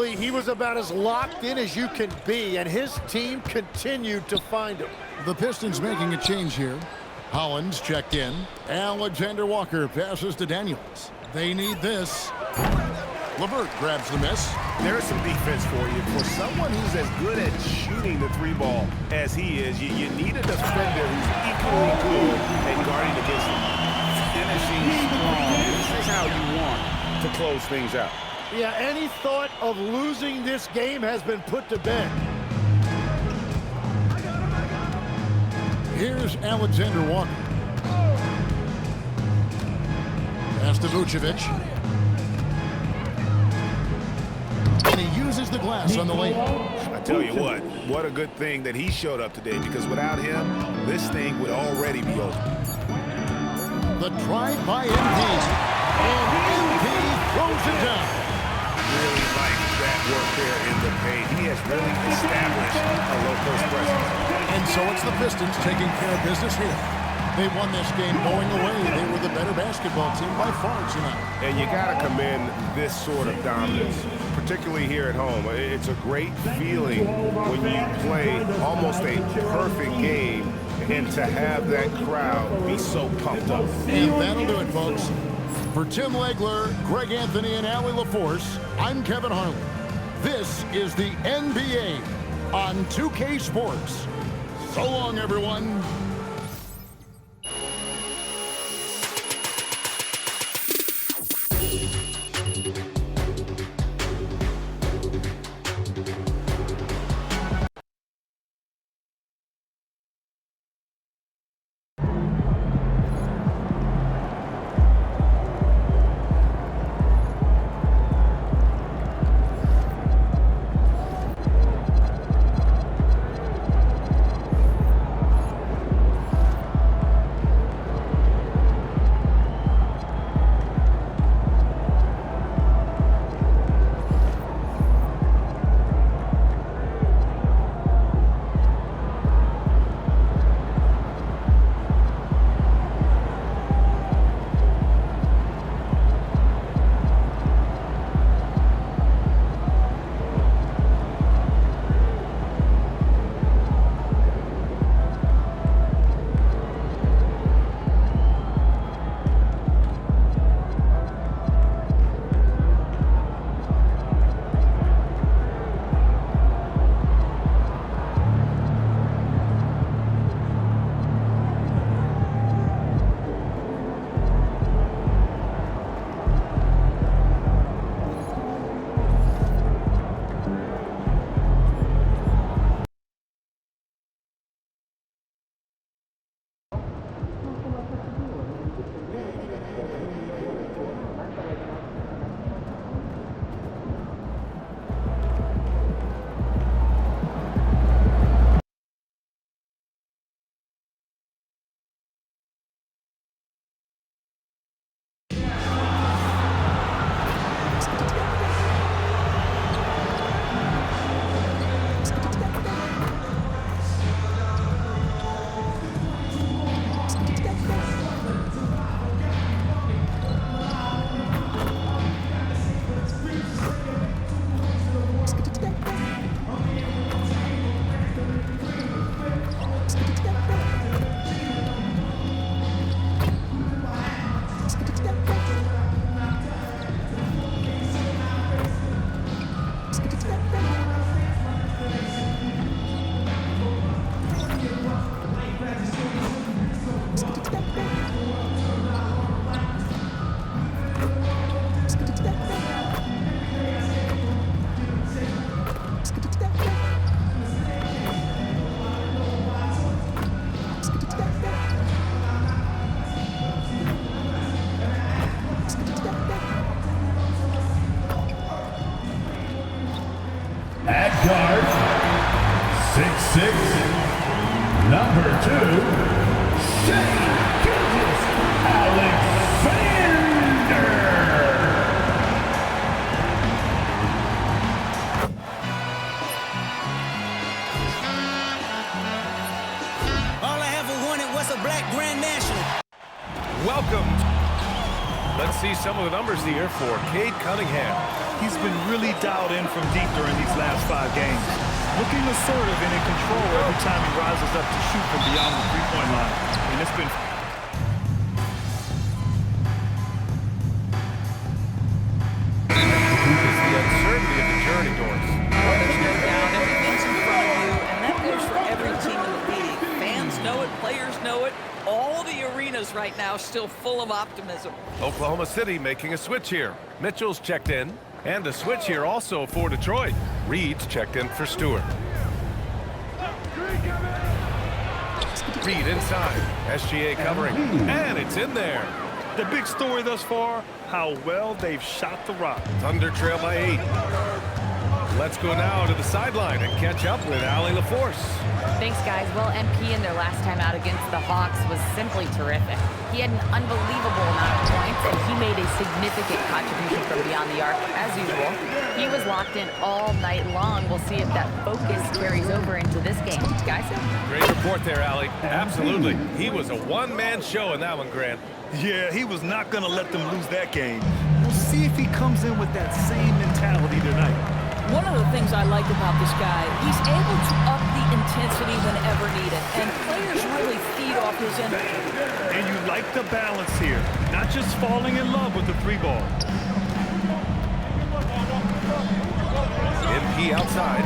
He was about as locked in as you can be, and his team continued to find him. The Pistons making a change here. Hollins checked in. Alexander Walker passes to Daniels. They need this. LeVert grabs the miss. There's some defense for you. For someone who's as good at shooting the three ball as he is, you need a defender who's equally good at guarding against finishing strong. This is how you want to close things out. Yeah, any thought of losing this game has been put to bed. Here's Alexander Walker. Pass to Vucevic. And he uses the glass on the lane. I tell you what a good thing that he showed up today, because without him, this thing would already be over. The drive by MP. And MP throws it down. Really like that work there in the paint. He has really established a low post presence. And so it's the Pistons taking care of business here. They won this game going away. They were the better basketball team by far tonight. And you got to commend this sort of dominance, particularly here at home. It's a great feeling when you play almost a perfect game and to have that crowd be so pumped up. And that'll do it, folks. For Tim Legler, Greg Anthony, and Allie LaForce, I'm Kevin Harlan. This is the NBA on 2K Sports. So long, everyone. Guard, 6'6", number 2, Shai Gilgeous-Alexander. All I ever wanted was a black Grand National. Welcome. Let's see some of the numbers here for Cade Cunningham. He's been really dialed in from deep during these last 5 games. Looking assertive and in control every time he rises up to shoot from beyond the three-point line. And it's been... Is the uncertainty of the journey, Doris. Well, there's no doubt. Everything's in front of you, and that goes for every team in the league. Fans know it, players know it. All the arenas right now still full of optimism. Oklahoma City making a switch here. Mitchell's checked in, and a switch here also for Detroit. Reed's checked in for Stewart. Reed inside. SGA covering, and it's in there. The big story thus far, how well they've shot the rock. Thunder trail by 8. Let's go now to the sideline and catch up with Allie LaForce. Thanks, guys. Well, MP in their last time out against the Hawks was simply terrific. He had an unbelievable amount of points, and he made a significant contribution from beyond the arc, as usual. He was locked in all night long. We'll see if that focus carries over into this game. Guys? Great report there, Allie. Absolutely. He was a one-man show in that one, Grant. Yeah, he was not going to let them lose that game. We'll see if he comes in with that same mentality tonight. One of the things I like about this guy, he's able to up the intensity whenever needed, and players really feed off his energy. And you like the balance here, not just falling in love with the 3-ball. MP outside.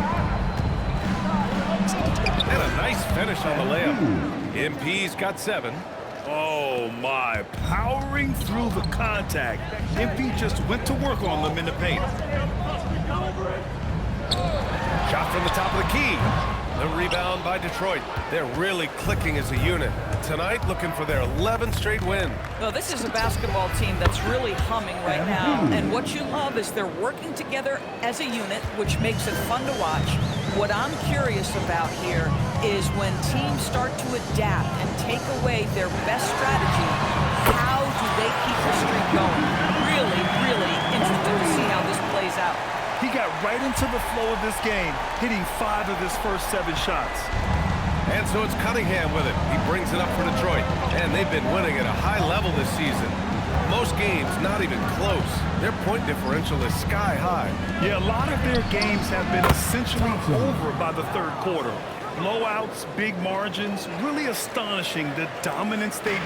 And a nice finish on the layup. MP's got 7. Oh my, powering through the contact. MP just went to work on them in the paint. Shot from the top of the key. The rebound by Detroit. They're really clicking as a unit. Tonight, looking for their 11th straight win. Well, this is a basketball team that's really humming right now, and what you love is they're working together as a unit, which makes it fun to watch. What I'm curious about here is when teams start to adapt and take away their best strategy, how do they keep the streak going? Really, really interested to see how this plays out. He got right into the flow of this game, hitting 5 of his first 7 shots. And so it's Cunningham with it. He brings it up for Detroit. And they've been winning at a high level this season. Most games not even close. Their point differential is sky high. Yeah, a lot of their games have been essentially over by the 3rd quarter. Blowouts, big margins, really astonishing the dominance they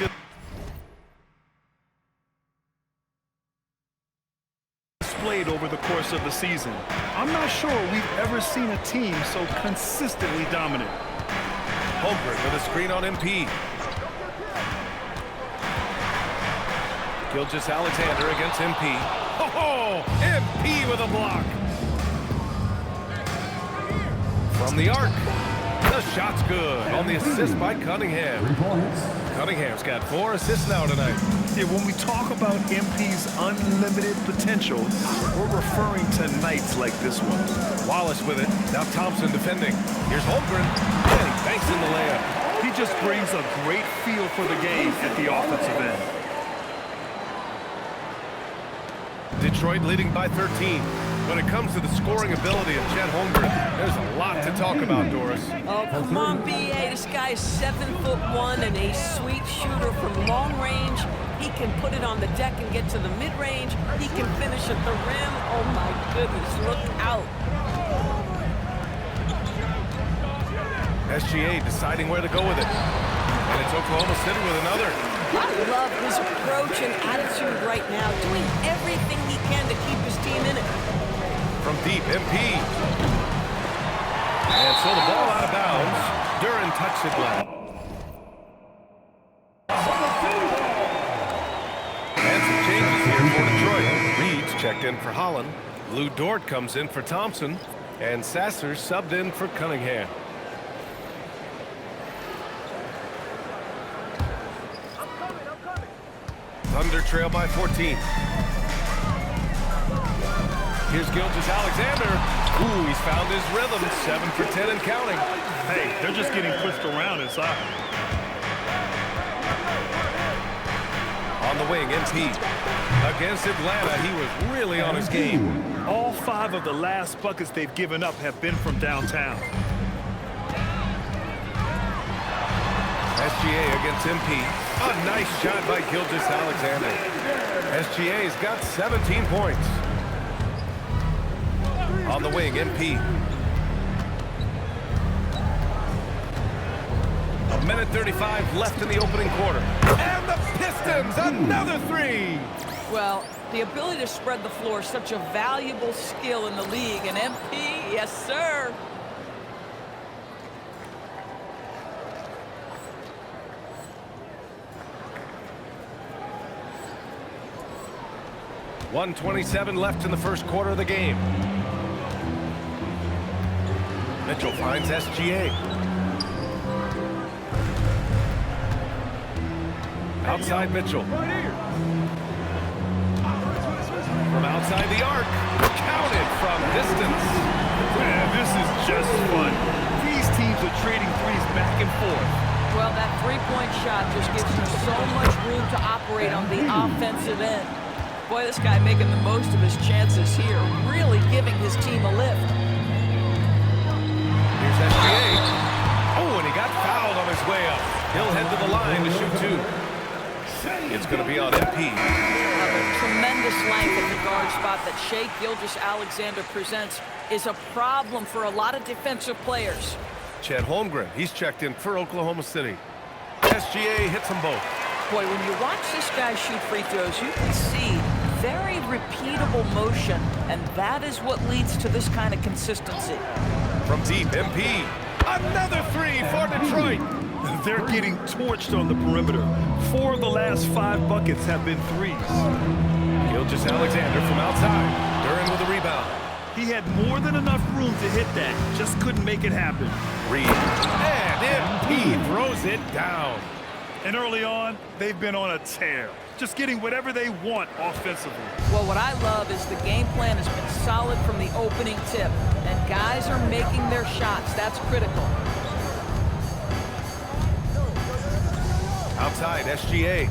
displayed over the course of the season. I'm not sure we've ever seen a team so consistently dominant. Holmgren with a screen on MP. Gilgeous-Alexander against MP. Oh, MP with a block. From the arc. The shot's good on the assist by Cunningham. Cunningham's got 4 assists now tonight. Yeah, when we talk about MP's unlimited potential, we're referring to nights like this one. Wallace with it. Now Thompson defending. Here's Holmgren. And he banks in the layup. He just brings a great feel for the game at the offensive end. Detroit leading by 13. When it comes to the scoring ability of Chet Holmgren, there's a lot to talk about, Doris. Oh, come on, B.A. This guy is 7'1" and a sweet shooter from long range. He can put it on the deck and get to the mid-range. He can finish at the rim. Oh, my goodness, look out. SGA deciding where to go with it. And it's Oklahoma City with another. I love his approach and attitude right now, doing everything he can to keep his team in it. From deep, MP. And so the ball out of bounds. Duren touched it well. And some changes here for Detroit. Reed's checked in for Holland. Lou Dort comes in for Thompson. And Sasser subbed in for Cunningham. Thunder trail by 14. Here's Gilgeous-Alexander. Ooh, he's found his rhythm. 7 for 10 and counting. Hey, they're just getting pushed around inside. On the wing, MP. Against Atlanta, he was really on his game. All 5 of the last buckets they've given up have been from downtown. SGA against MP. A nice shot by Gilgeous-Alexander. SGA's got 17 points. On the wing, MP. A minute 35 left in the opening quarter. And the Pistons, another three! Well, the ability to spread the floor is such a valuable skill in the league. And MP, yes, sir. .127 left in the first quarter of the game. Mitchell finds SGA. Outside Mitchell. From outside the arc. Counted from distance. Man, this is just fun. These teams are trading threes back and forth. Well, that three-point shot just gives you so much room to operate on the offensive end. Boy, this guy making the most of his chances here, really giving his team a lift. Here's SGA. Oh, and he got fouled on his way up. He'll head to the line to shoot two. It's going to be on MP. The tremendous length at the guard spot that Shai Gilgeous-Alexander presents is a problem for a lot of defensive players. Chet Holmgren, he's checked in for Oklahoma City. SGA hits them both. Boy, when you watch this guy shoot free throws, you can see very repeatable motion, and that is what leads to this kind of consistency. From deep, MP. Another three for Detroit. They're getting torched on the perimeter. 4 of the last 5 buckets have been threes. Gilgeous-Alexander from outside. Duren with a rebound. He had more than enough room to hit that, just couldn't make it happen. Reed. And MP throws it down. And early on, they've been on a tear, just getting whatever they want offensively. Well, what I love is the game plan has been solid from the opening tip, and guys are making their shots. That's critical. Outside, SGA.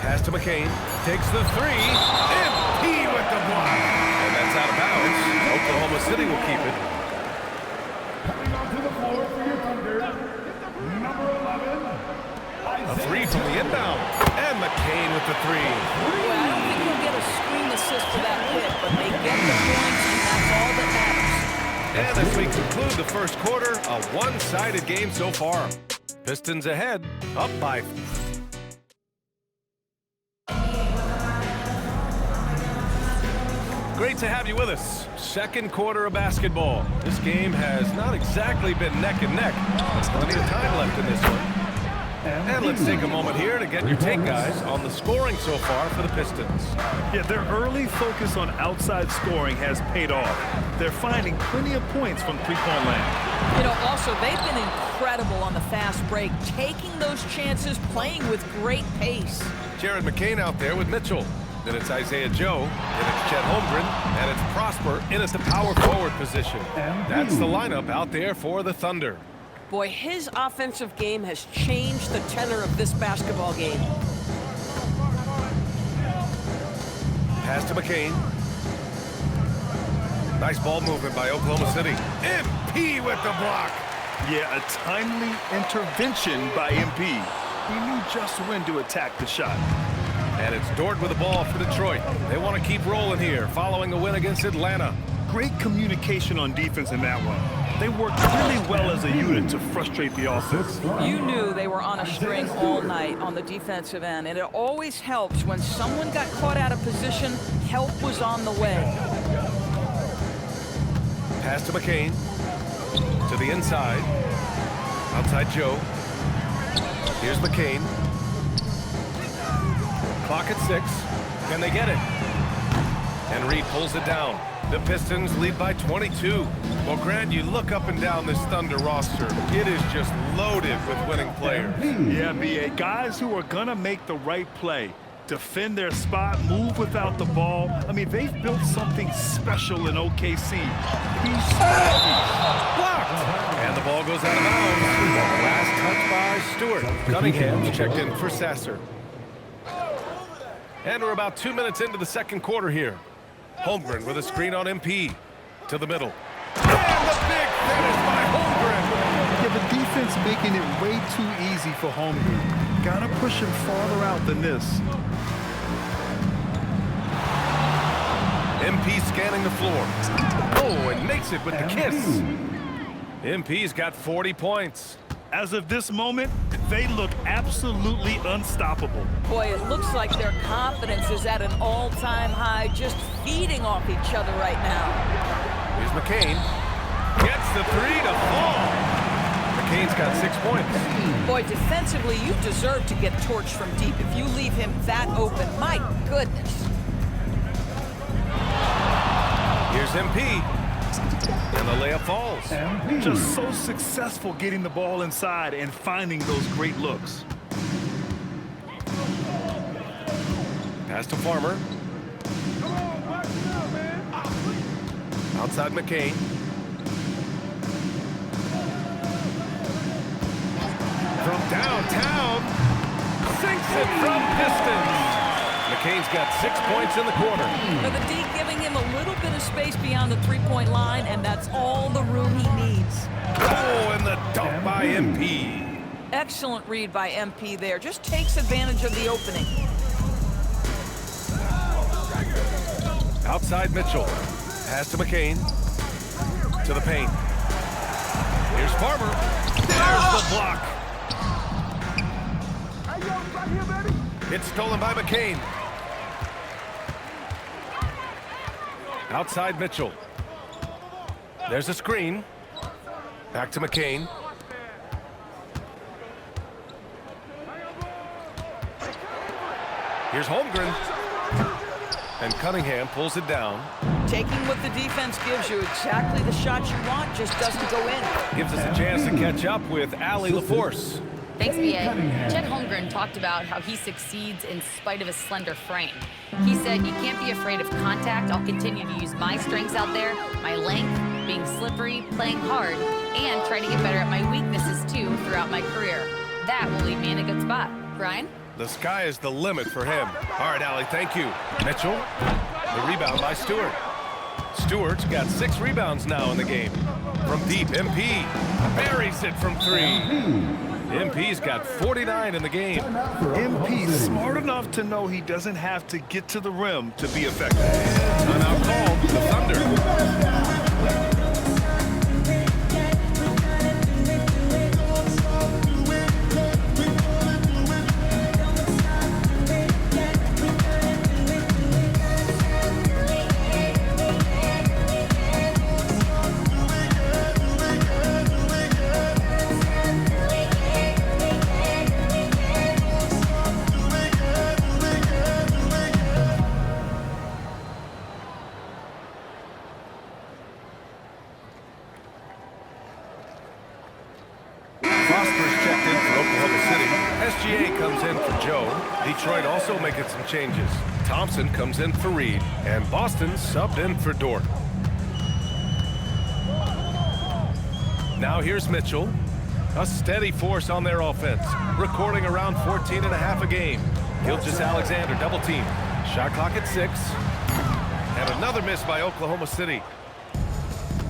Pass to McCain. Takes the three. MP with the block. And that's out of bounds. Oklahoma City will keep it. Coming onto the floor for your Thunder, number 11. A three from the inbound. And McCain with the three. Well, I don't think he'll get a screen assist for that hit, but they get the points, and that's all that matters. And as we conclude the first quarter, a one-sided game so far. Pistons ahead, up by... Great to have you with us. Second quarter of basketball. This game has not exactly been neck and neck. There's plenty of time left in this one. And let's take a moment here to get your take, guys, on the scoring so far for the Pistons. Yeah, their early focus on outside scoring has paid off. They're finding plenty of points from three-point land. You know, also, they've been incredible on the fast break, taking those chances, playing with great pace. Jared McCain out there with Mitchell. Then it's Isaiah Joe, then it's Chet Holmgren, and it's Prosper in at the power forward position. That's the lineup out there for the Thunder. Boy, his offensive game has changed the tenor of this basketball game. Pass to McCain. Nice ball movement by Oklahoma City. MP with the block. Yeah, a timely intervention by MP. He knew just when to attack the shot. And it's Dort with the ball for Detroit. They want to keep rolling here following a win against Atlanta. Great communication on defense in that one. They worked really well as a unit to frustrate the offense. You knew they were on a string all night on the defensive end, and it always helps when someone got caught out of position, help was on the way. Pass to McCain. To the inside. Outside Joe. Here's McCain. Clock at 6. Can they get it? And Reed pulls it down. The Pistons lead by 22. Well, Grant, you look up and down this Thunder roster. It is just loaded with winning players. Yeah, B.A. Guys who are going to make the right play. Defend their spot, move without the ball. I mean, they've built something special in OKC. He's blocked. And the ball goes out of bounds. Last touch by Stewart. Cunningham's checked in for Sasser. And we're about 2 minutes into the second quarter here. Holmgren with a screen on MP. To the middle. And the big finish by Holmgren. Yeah, the defense making it way too easy for Holmgren. Gotta push him farther out than this. MP scanning the floor. Oh, and makes it with the kiss. MP's got 40 points. As of this moment, they look absolutely unstoppable. Boy, it looks like their confidence is at an all-time high, just feeding off each other right now. Here's McCain. Gets the three to fall. McCain's got 6 points. Boy, defensively, you deserve to get torched from deep if you leave him that open. My goodness. Here's MP. And the layup falls. Just so successful getting the ball inside and finding those great looks. Pass to Farmer. Outside McCain. From downtown. Sinks it from distance. McCain's got 6 points in the quarter. For the D giving him a little bit of space beyond the three-point line, and that's all the room he needs. Oh, and the dunk by MP. Excellent read by MP there. Just takes advantage of the opening. Outside Mitchell. Pass to McCain. To the paint. Here's Farmer. There's the block. It's stolen by McCain. Outside Mitchell. There's a screen. Back to McCain. Here's Holmgren. And Cunningham pulls it down. Taking what the defense gives you, exactly the shot you want, just doesn't go in. Gives us a chance to catch up with Allie LaForce. Thanks, B.A. Chet Holmgren talked about how he succeeds in spite of a slender frame. He said, "You can't be afraid of contact. I'll continue to use my strengths out there, my length, being slippery, playing hard, and try to get better at my weaknesses, too, throughout my career. That will leave me in a good spot." Brian? The sky is the limit for him. All right, Allie, thank you. Mitchell, the rebound by Stewart. Stewart's got 6 rebounds now in the game. From deep, MP buries it from 3. MP's got 49 in the game. MP's smart enough to know he doesn't have to get to the rim to be effective. Timeout called, the Thunder. Detroit also making some changes. Thompson comes in for Reed, and Boston subbed in for Dort. Now here's Mitchell, a steady force on their offense, recording around 14.5 a game. Gilgeous-Alexander double team. Shot clock at 6. And another miss by Oklahoma City.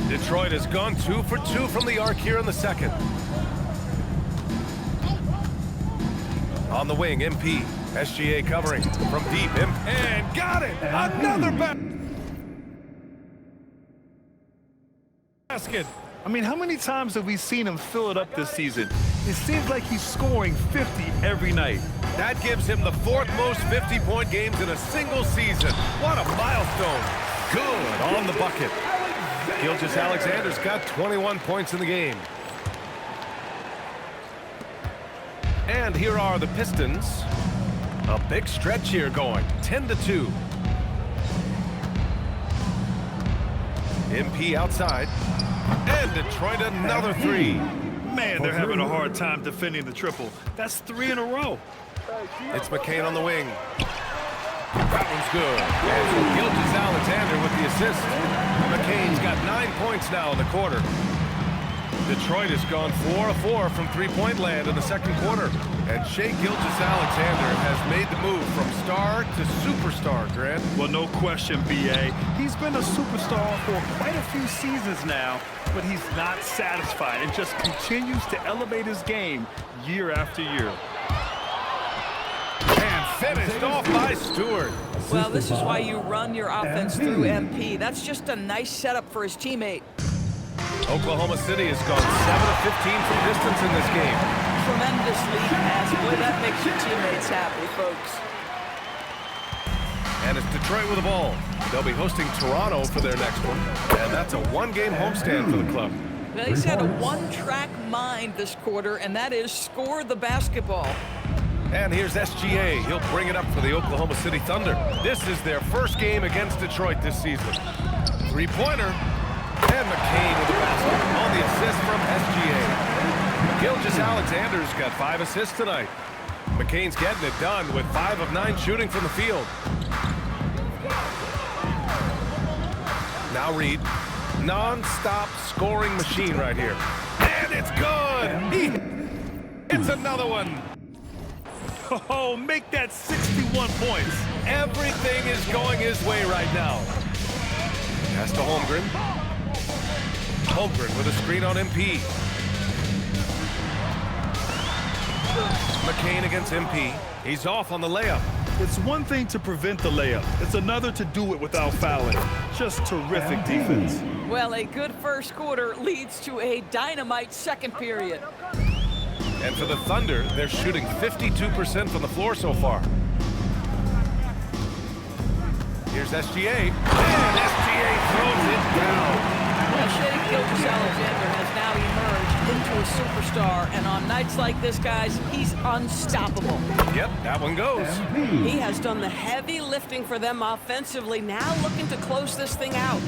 Detroit has gone 2 for 2 from the arc here in the second. On the wing, MP. SGA covering from deep. And got it! Another basket. I mean, how many times have we seen him fill it up this season? It seems like he's scoring 50 every night. That gives him the 4th most 50-point games in a single season. What a milestone. Good on the bucket. Gilgeous-Alexander's got 21 points in the game. And here are the Pistons. A big stretch here going, 10-2. MP outside. And Detroit another 3. Man, they're having a hard time defending the triple. That's 3 in a row. It's McCain on the wing. That one's good. And so Gilgeous-Alexander with the assist. McCain's got 9 points now in the quarter. Detroit has gone 4 of 4 from three-point land in the second quarter. And Shai Gilgeous-Alexander has made the move from star to superstar, Grant. Well, no question, B.A. He's been a superstar for quite a few seasons now, but he's not satisfied and just continues to elevate his game year after year. And Finished off by Stewart. Well, this is why you run your offense through MP. That's just a nice setup for his teammate. Oklahoma City has gone 7 of 15 from distance in this game. Tremendous lead pass. Boy, that makes your teammates happy, folks. And it's Detroit with the ball. They'll be hosting Toronto for their next one. And that's a one-game homestand for the club. Well, he's had a one-track mind this quarter, and that is score the basketball. And here's SGA. He'll bring it up for the Oklahoma City Thunder. This is their first game against Detroit this season. Three-pointer. And McCain with the basket on the assist from SGA. Gilgeous-Alexander's got 5 assists tonight. McCain's getting it done with 5 of 9 shooting from the field. Now Reed. Non-stop scoring machine right here. And it's good! It's another one! Oh, make that 61 points. Everything is going his way right now. Pass to Holmgren. Holmgren with a screen on MP. McCain against MP. He's off on the layup. It's one thing to prevent the layup. It's another to do it without fouling. Just terrific defense. Well, a good first quarter leads to a dynamite second period. And for the Thunder, they're shooting 52% from the floor so far. Here's SGA. And SGA throws it down. Well, Shea Gilgeous-Alexander has now emerged into a superstar, and on nights like this, guys, he's unstoppable. Yep, that one goes. He has done the heavy lifting for them offensively, now looking to close this thing out.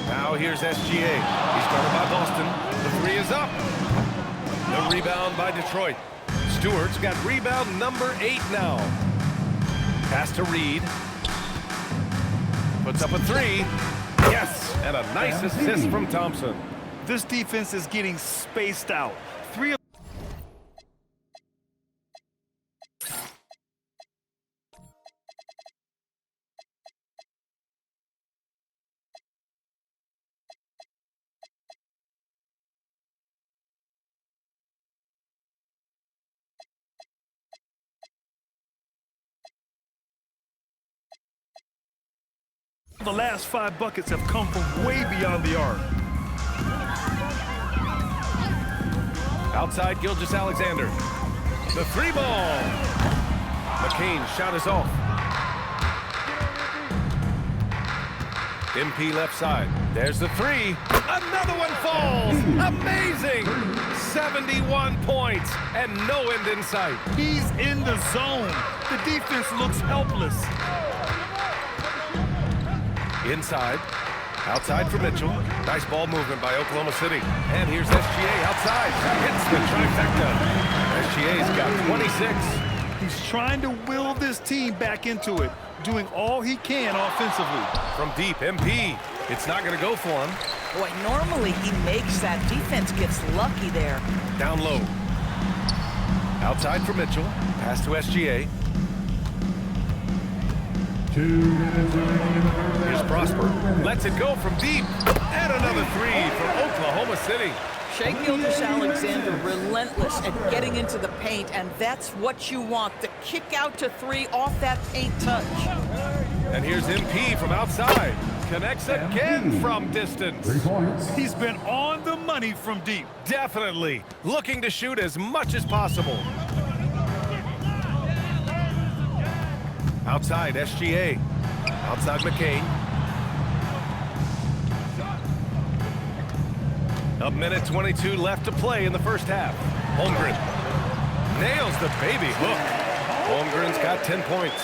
Now here's SGA. He's guarded by Boston. The three is up. The rebound by Detroit. Stewart's got rebound number 8 now. Pass to Reed. Puts up a 3. Yes, and a nice assist from Thompson. This defense is getting spaced out. 3 of the last 5 buckets have come from way beyond the arc. Outside Gilgeous-Alexander. The 3 ball. McCain's shot is off. MP left side. There's the 3. Another one falls. Amazing. 71 points and no end in sight. He's in the zone. The defense looks helpless. Inside. Outside for Mitchell. Nice ball movement by Oklahoma City. And here's SGA outside. Hits the trifecta. SGA's got 26. He's trying to will this team back into it, doing all he can offensively. From deep, MP. It's not going to go for him. Boy, normally he makes that. Defense gets lucky there. Down low. Outside for Mitchell. Pass to SGA. Here's Prosper. Lets it go from deep. And another 3 from Oklahoma City. Shea Gilgeous-Alexander relentless at getting into the paint, and that's what you want. The kick out to 3 off that paint touch. And here's MP from outside. Connects again from distance. 3 points. He's been on the money from deep. Definitely. Looking to shoot as much as possible. Outside, SGA. Outside, McCain. A minute 22 left to play in the first half. Holmgren nails the baby hook. Holmgren's got 10 points.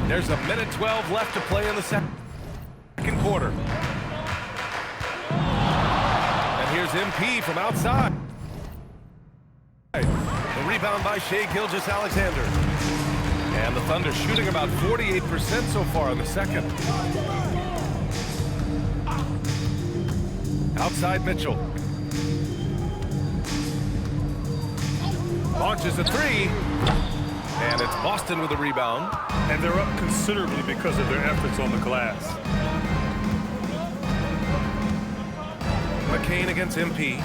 There's a minute 12 left to play in the second quarter. And here's MP from outside. The rebound by Shai Gilgeous-Alexander. And the Thunder shooting about 48% so far in the second. Outside Mitchell. Launches a three. And it's Boston with the rebound. And they're up considerably because of their efforts on the glass. McCain against MP.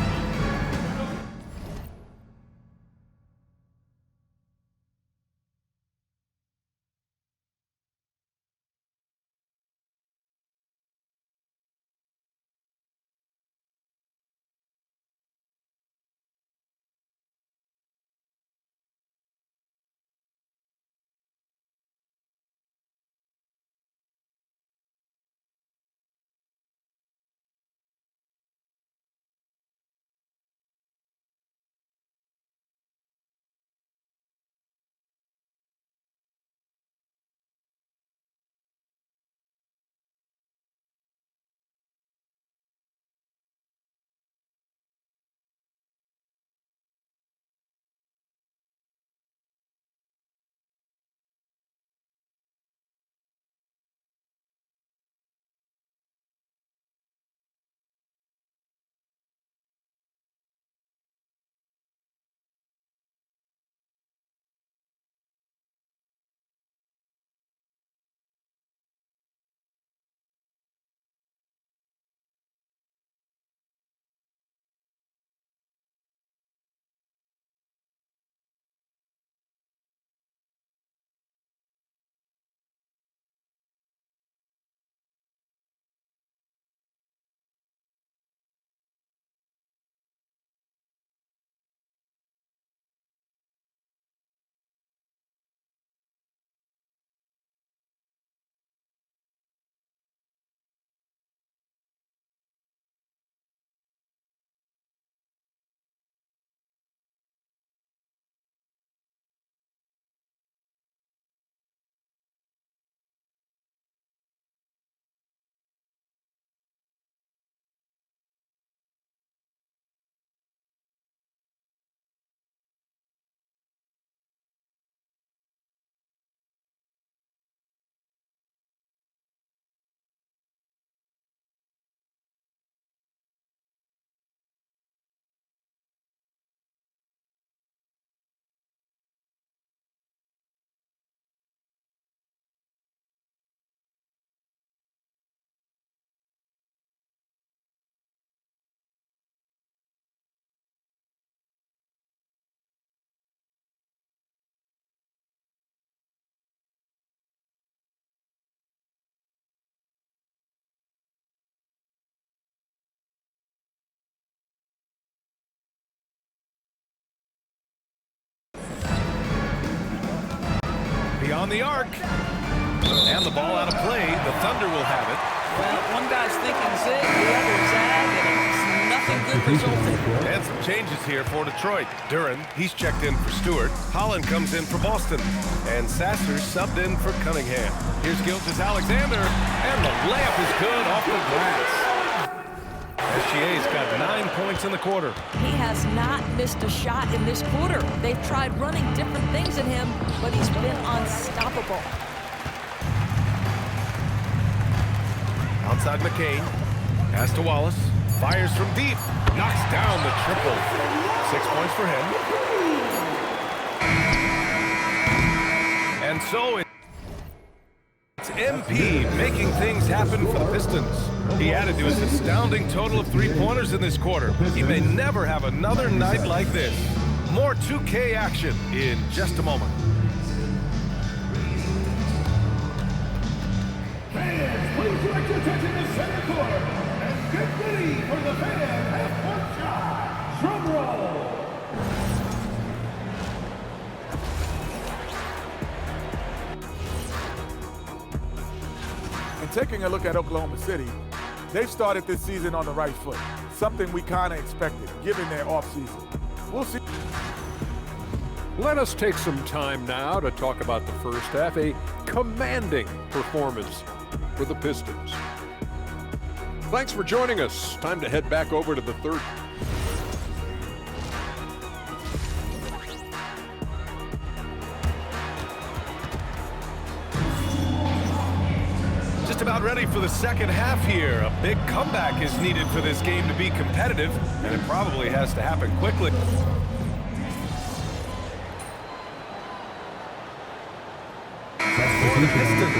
Beyond the arc. And the ball out of play. The Thunder will have it. Well, one guy's thinking zig, the other zag, and it's nothing good resulting. And some changes here for Detroit. Duren, he's checked in for Stewart. Holland comes in for Boston. And Sasser subbed in for Cunningham. Here's Gilgeous-Alexander. And the layup is good off the glass. SGA's got 9 points in the quarter. He has not missed a shot in this quarter. They've tried running different things at him, but he's been unstoppable. Outside McCain. Pass to Wallace. Fires from deep. Knocks down the triple. 6 points for him. And so it's MP making things happen for the Pistons. He added to his astounding total of 3-pointers in this quarter. He may never have another night like this. More 2K action in just a moment. Fans, please direct your attention to center court and get ready for the fan half-court shot. Drum roll. And taking a look at Oklahoma City, they've started this season on the right foot, something we kind of expected, given their offseason. We'll see. Let us take some time now to talk about the first half. A commanding performance for the Pistons. Thanks for joining us. Time to head back over to the third. Just about ready for the second half here. A big comeback is needed for this game to be competitive, and it probably has to happen quickly. For the Pistons,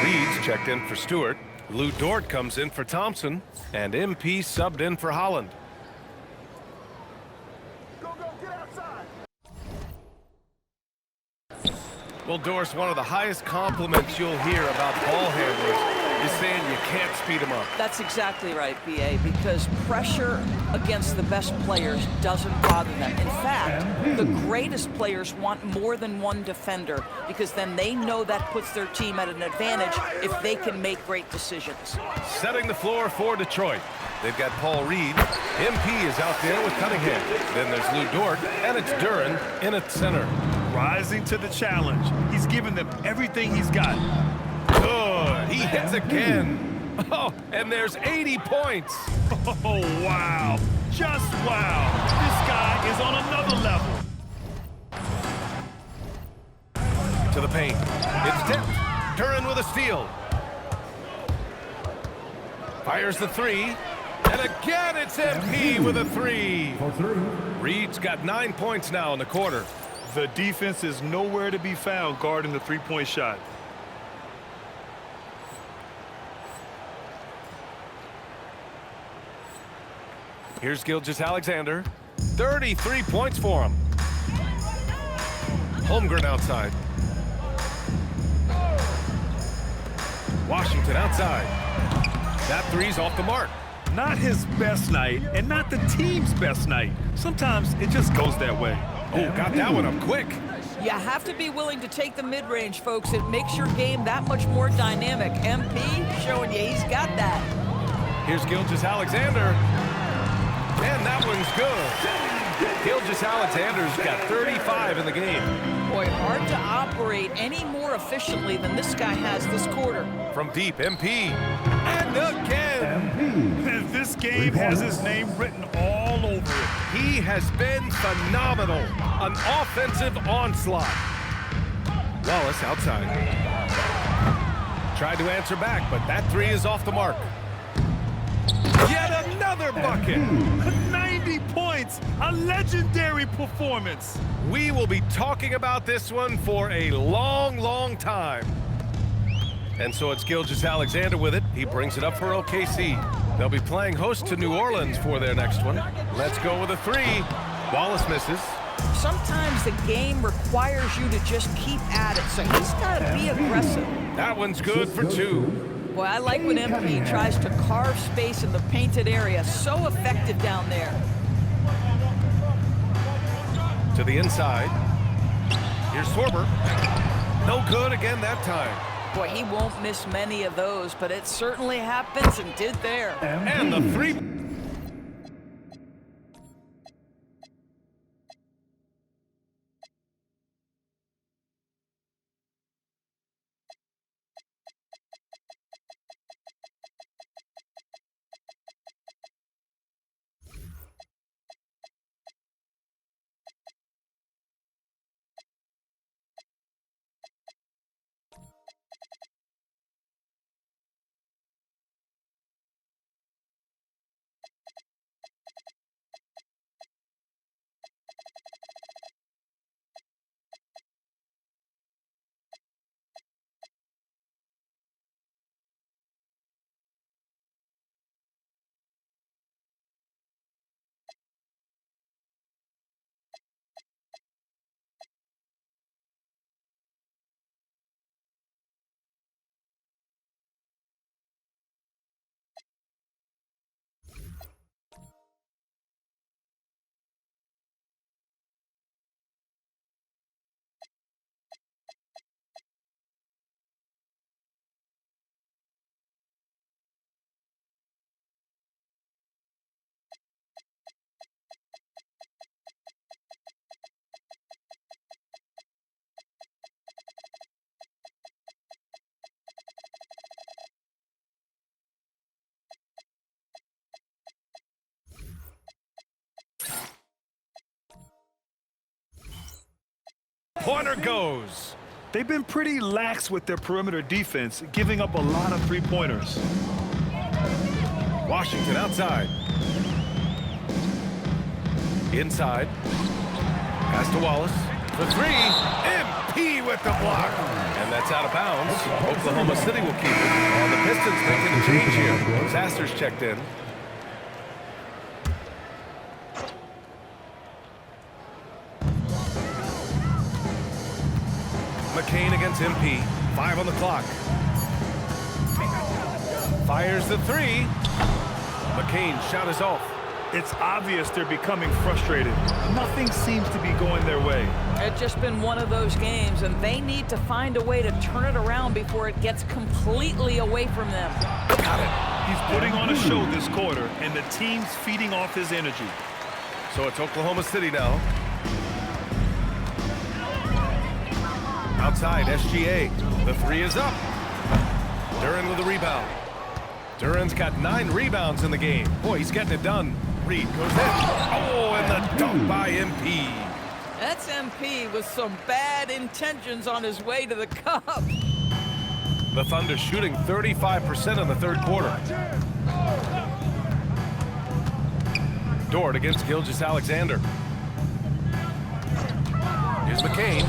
Reed's checked in for Stewart. Lou Dort comes in for Thompson, and MP subbed in for Holland. Well, Doris, one of the highest compliments you'll hear about ball handlers is saying you can't speed them up. That's exactly right, B.A., because pressure against the best players doesn't bother them. In fact, the greatest players want more than one defender because then they know that puts their team at an advantage if they can make great decisions. Setting the floor for Detroit. They've got Paul Reed. MP is out there with Cunningham. Then there's Lou Dort, and it's Duren in at center. Rising to the challenge. He's given them everything he's got. Good. He hits again. Oh, and there's 80 points. Oh, wow. Just wow. This guy is on another level. To the paint. It's tipped. Duren with a steal. Fires the three. And again, it's MP with a three. Reed's got 9 points now in the quarter. The defense is nowhere to be found guarding the three-point shot. Here's Gilgeous-Alexander. 33 points for him. Holmgren outside. Washington outside. That three's off the mark. Not his best night, and not the team's best night. Sometimes it just goes that way. Oh, got that one up quick. You have to be willing to take the mid-range, folks. It makes your game that much more dynamic. MP showing you he's got that. Here's Gilgeous-Alexander. And that one's good. Gilgeous-Alexander's got 35 in the game. Boy, hard to operate any more efficiently than this guy has this quarter. From deep, MP. And again. This game has his name written all over it. He has been phenomenal. An offensive onslaught. Wallace outside. Tried to answer back, but that three is off the mark. Yet another bucket. 90 points. A legendary performance. We will be talking about this one for a long, long time. And so it's Gilgeous-Alexander with it. He brings it up for OKC. They'll be playing host to New Orleans for their next one. Let's go with a three. Wallace misses. Sometimes the game requires you to just keep at it, so he's got to be aggressive. That one's good for two. Boy, I like when MP tries to carve space in the painted area. So effective down there. To the inside. Here's Sorber. No good again that time. Boy, he won't miss many of those, but it certainly happens and did there. And the three. three-pointer goes. They've been pretty lax with their perimeter defense, giving up a lot of three-pointers. Washington outside. Inside. Pass to Wallace. For three. MP with the block. And that's out of bounds. Oklahoma City will keep it. And the Pistons making a change here. Sasser's checked in. McCain against MP. 5 on the clock. Fires the three. McCain shot is off. It's obvious they're becoming frustrated. Nothing seems to be going their way. It's just been one of those games, and they need to find a way to turn it around before it gets completely away from them. Got it. He's putting on a show this quarter, and the team's feeding off his energy. So it's Oklahoma City now. Outside, SGA. The three is up. Duren with the rebound. Duren's got 9 rebounds in the game. Boy, he's getting it done. Reed goes in. Oh, and the dunk by MP. That's MP with some bad intentions on his way to the cup. The Thunder shooting 35% in the third quarter. Dort against Gilgeous-Alexander. Here's McCain.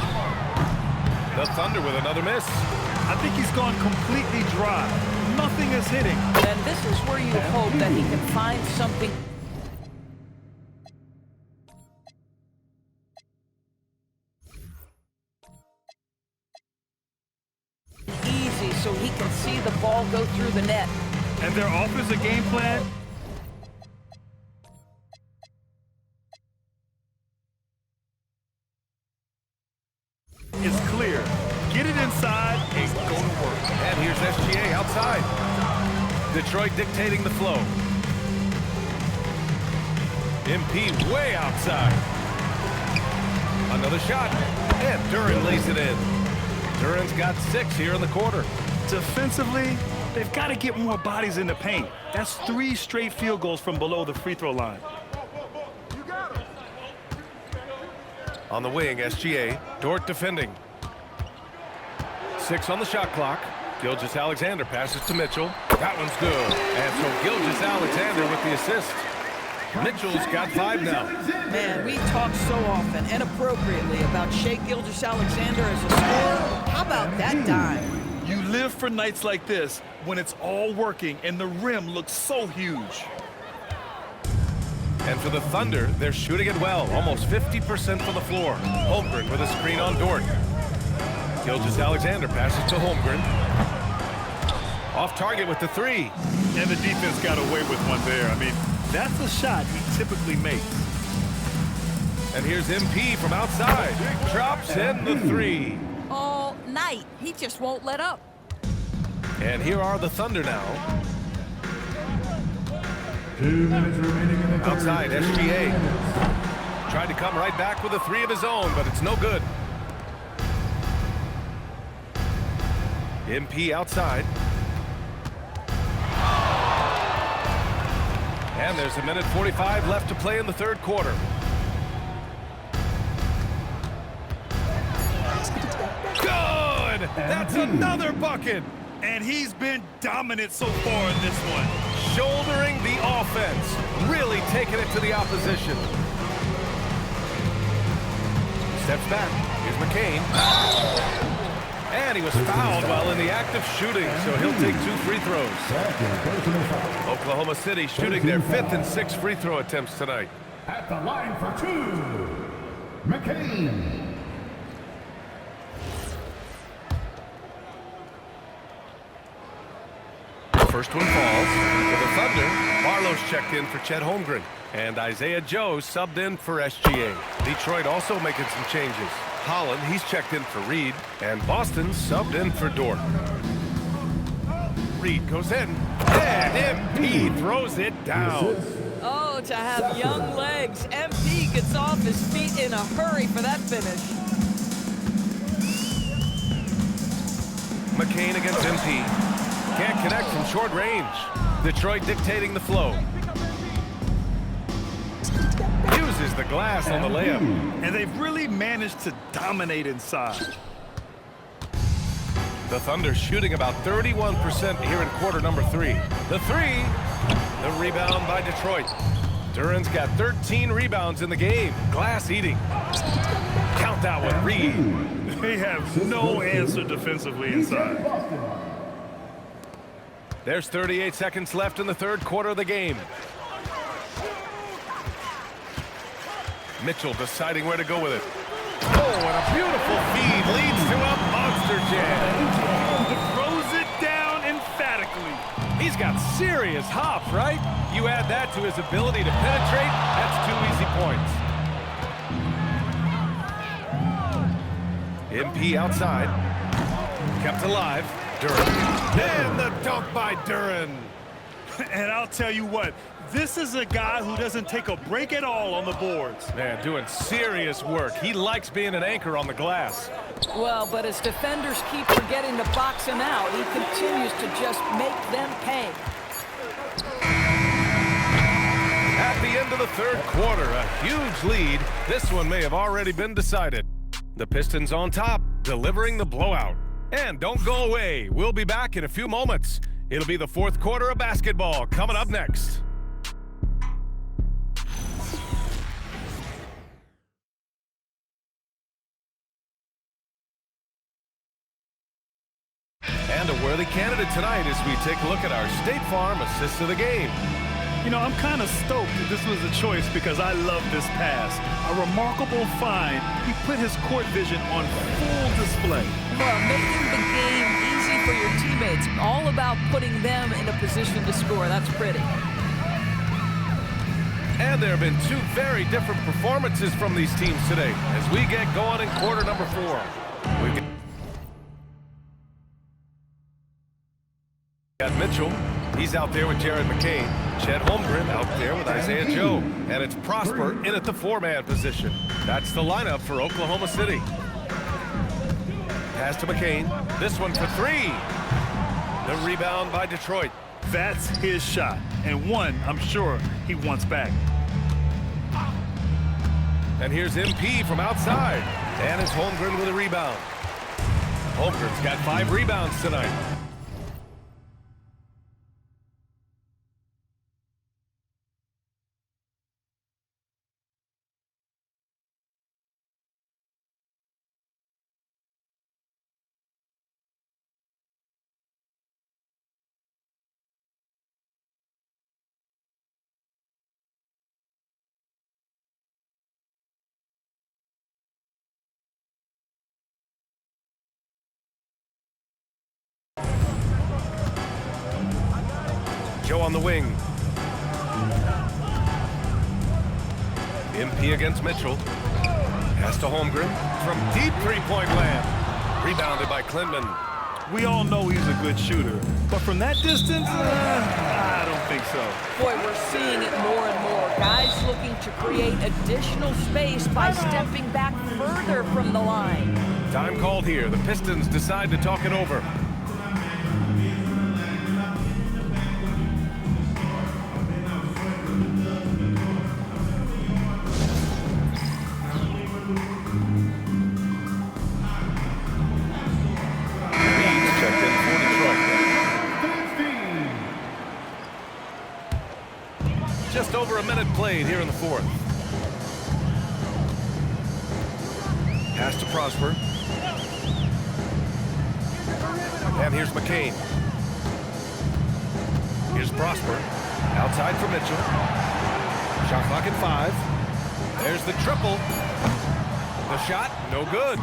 The Thunder with another miss. I think he's gone completely dry. Nothing is hitting. And this is where you hope that he can find something easy so he can see the ball go through the net. And their offensive game plan? Is clear. Get it inside and go to work. And here's SGA outside. Detroit dictating the flow. MP way outside. Another shot. And Duren lays it in. Duren's got 6 here in the quarter. Defensively, they've got to get more bodies in the paint. That's 3 straight field goals from below the free throw line. On the wing, SGA. Dort defending. 6 on the shot clock. Gilgeous-Alexander passes to Mitchell. That one's good. And so Gilgeous-Alexander with the assist. Mitchell's got 5 now. Man, we talk so often and appropriately about Shai Gilgeous-Alexander as a scorer. How about that dime? You live for nights like this when it's all working and the rim looks so huge. And for the Thunder, they're shooting it well. Almost 50% from the floor. Holmgren with a screen on Dort. Gilgeous-Alexander passes to Holmgren. Off target with the 3. And the defense got away with one there. I mean, that's a shot he typically makes. And here's MP from outside. Drops in the 3. All night. He just won't let up. And here are the Thunder now. 2 minutes remaining in the third. Outside, SGA. Tried to come right back with a 3 of his own, but it's no good. MP outside. And there's 1:45 left to play in the third quarter. Good! That's another bucket! And he's been dominant so far in this one. Shouldering the offense. Really taking it to the opposition. Steps back. Here's McCain. And he was fouled while in the act of shooting, so he'll take 2 free throws. Oklahoma City shooting their 5th and 6th free throw attempts tonight. At the line for 2, McCain. First one falls. For the Thunder, Barlow's checked in for Chet Holmgren. And Isaiah Joe subbed in for SGA. Detroit also making some changes. Holland, he's checked in for Reed. And Boston subbed in for Dort. Reed goes in. And MP throws it down. Oh, to have young legs. MP gets off his feet in a hurry for that finish. McCain against MP. Can't connect from short range. Detroit dictating the flow. Uses catches the glass on the layup. And they've really managed to dominate inside. The Thunder shooting about 31% here in quarter number 3. The three, the rebound by Detroit. Duran's got 13 rebounds in the game. Glass eating. Count that one, Reed. They have no answer defensively inside. There's 38 seconds left in the third quarter of the game. Mitchell deciding where to go with it. Oh, and a beautiful feed leads to a monster jam. Throws it down emphatically. He's got serious hops, right? You add that to his ability to penetrate, that's 2 easy points. MP outside. Kept alive. Duran. And the dunk by Duran. And I'll tell you what, this is a guy who doesn't take a break at all on the boards. Man, doing serious work. He likes being an anchor on the glass. Well, but as defenders keep forgetting to box him out, he continues to just make them pay. At the end of the third quarter, a huge lead. This one may have already been decided. The Pistons on top, delivering the blowout. And don't go away. We'll be back in a few moments. It'll be the fourth quarter of basketball coming up next. And a worthy candidate tonight as we take a look at our State Farm assist of the game. You know, I'm kind of stoked that this was a choice because I love this pass. A remarkable find. He put his court vision on full display. Well, making the game easy for your teammates. All about putting them in a position to score. That's pretty. And there have been 2 very different performances from these teams today as we get going in quarter number 4. We've got Mitchell. He's out there with Jared McCain. Chet Holmgren out there with Isaiah Joe. And it's Prosper in at the 4-man position. That's the lineup for Oklahoma City. Pass to McCain. This one for 3. The rebound by Detroit. That's his shot. And one, I'm sure, he wants back. And here's MP from outside. And it's Holmgren with a rebound. Holmgren's got 5 rebounds tonight. Joe on the wing. MP against Mitchell. Pass to Holmgren from deep 3-point land. Rebounded by Klintman. We all know he's a good shooter, but from that distance, I don't think so. Boy, we're seeing it more and more. Guys looking to create additional space by stepping back further from the line. Time called here. The Pistons decide to talk it over. Just over a minute played here in the fourth. Pass to Prosper. And here's McCain. Here's Prosper. Outside for Mitchell. Shot clock at 5. There's the triple. The shot, no good.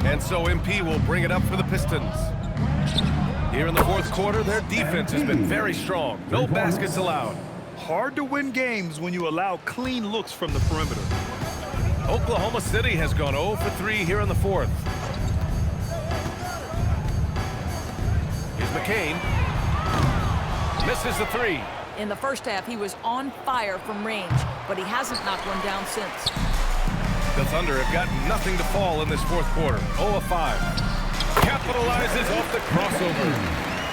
And so MP will bring it up for the Pistons. Here in the fourth quarter, their defense has been very strong. No baskets allowed. Hard to win games when you allow clean looks from the perimeter. Oklahoma City has gone 0 for 3 here in the fourth. Here's McCain. Misses the 3. In the first half, he was on fire from range, but he hasn't knocked one down since. The Thunder have got nothing to fall in this fourth quarter. 0 of 5. Capitalizes off the crossover.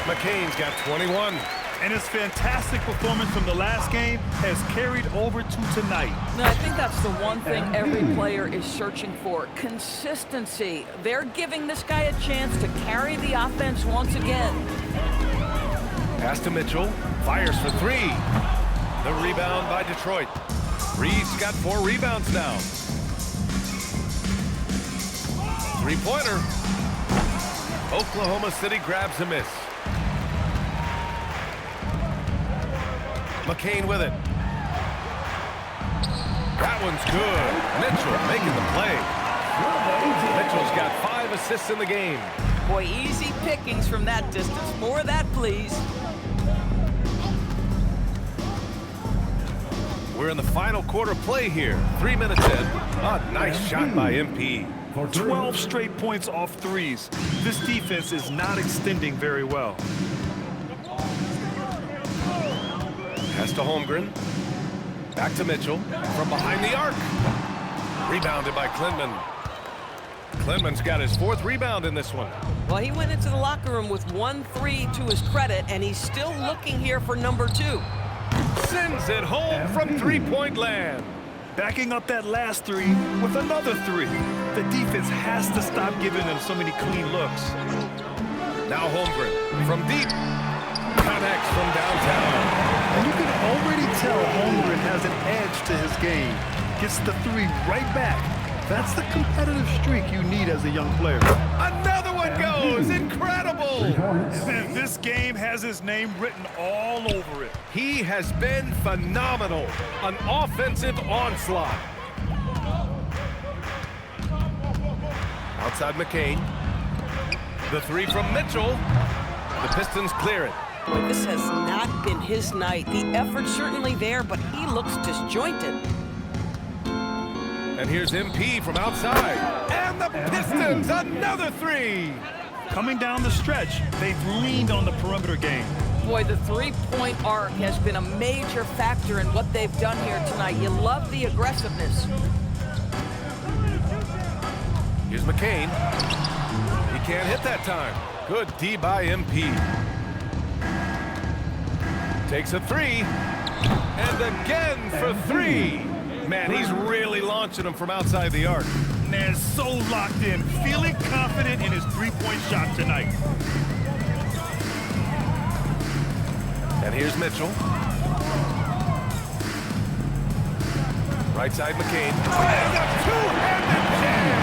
McCain's got 21. And his fantastic performance from the last game has carried over to tonight. Now, I think that's the one thing every player is searching for, consistency. They're giving this guy a chance to carry the offense once again. Pass to Mitchell, fires for three. The rebound by Detroit. Reed's got 4 rebounds now. Three-pointer. Oklahoma City grabs a miss. McCain with it. That one's good. Mitchell making the play. Mitchell's got 5 assists in the game. Boy, easy pickings from that distance. More of that, please. We're in the final quarter play here. 3 minutes in. A nice shot by MP. 12 straight points off threes. This defense is not extending very well. Pass to Holmgren. Back to Mitchell. From behind the arc. Rebounded by Klintman. Klintman's got his 4th rebound in this one. Well, he went into the locker room with 1 3 to his credit, and he's still looking here for number 2. Sends it home from three-point land. Backing up that last 3 with another 3. The defense has to stop giving them so many clean looks. Now Holmgren from deep. Connects from downtown. And you can already tell Holmgren has an edge to his game. Gets the 3 right back. That's the competitive streak you need as a young player. Another one goes. Incredible. And this game has his name written all over it. He has been phenomenal. An offensive onslaught. Outside McCain. The 3 from Mitchell. The Pistons clear it. Boy, this has not been his night. The effort's certainly there, but he looks disjointed. And here's MP from outside. And the Pistons, another 3. Coming down the stretch, they've leaned on the perimeter game. Boy, the three-point arc has been a major factor in what they've done here tonight. You love the aggressiveness. Here's McCain. He can't hit that time. Good D by MP. Takes a 3. And again for 3. Man, he's really launching them from outside the arc. Man, so locked in, feeling confident in his three-point shot tonight. And here's Mitchell. Right side McCain. And a two-handed jam!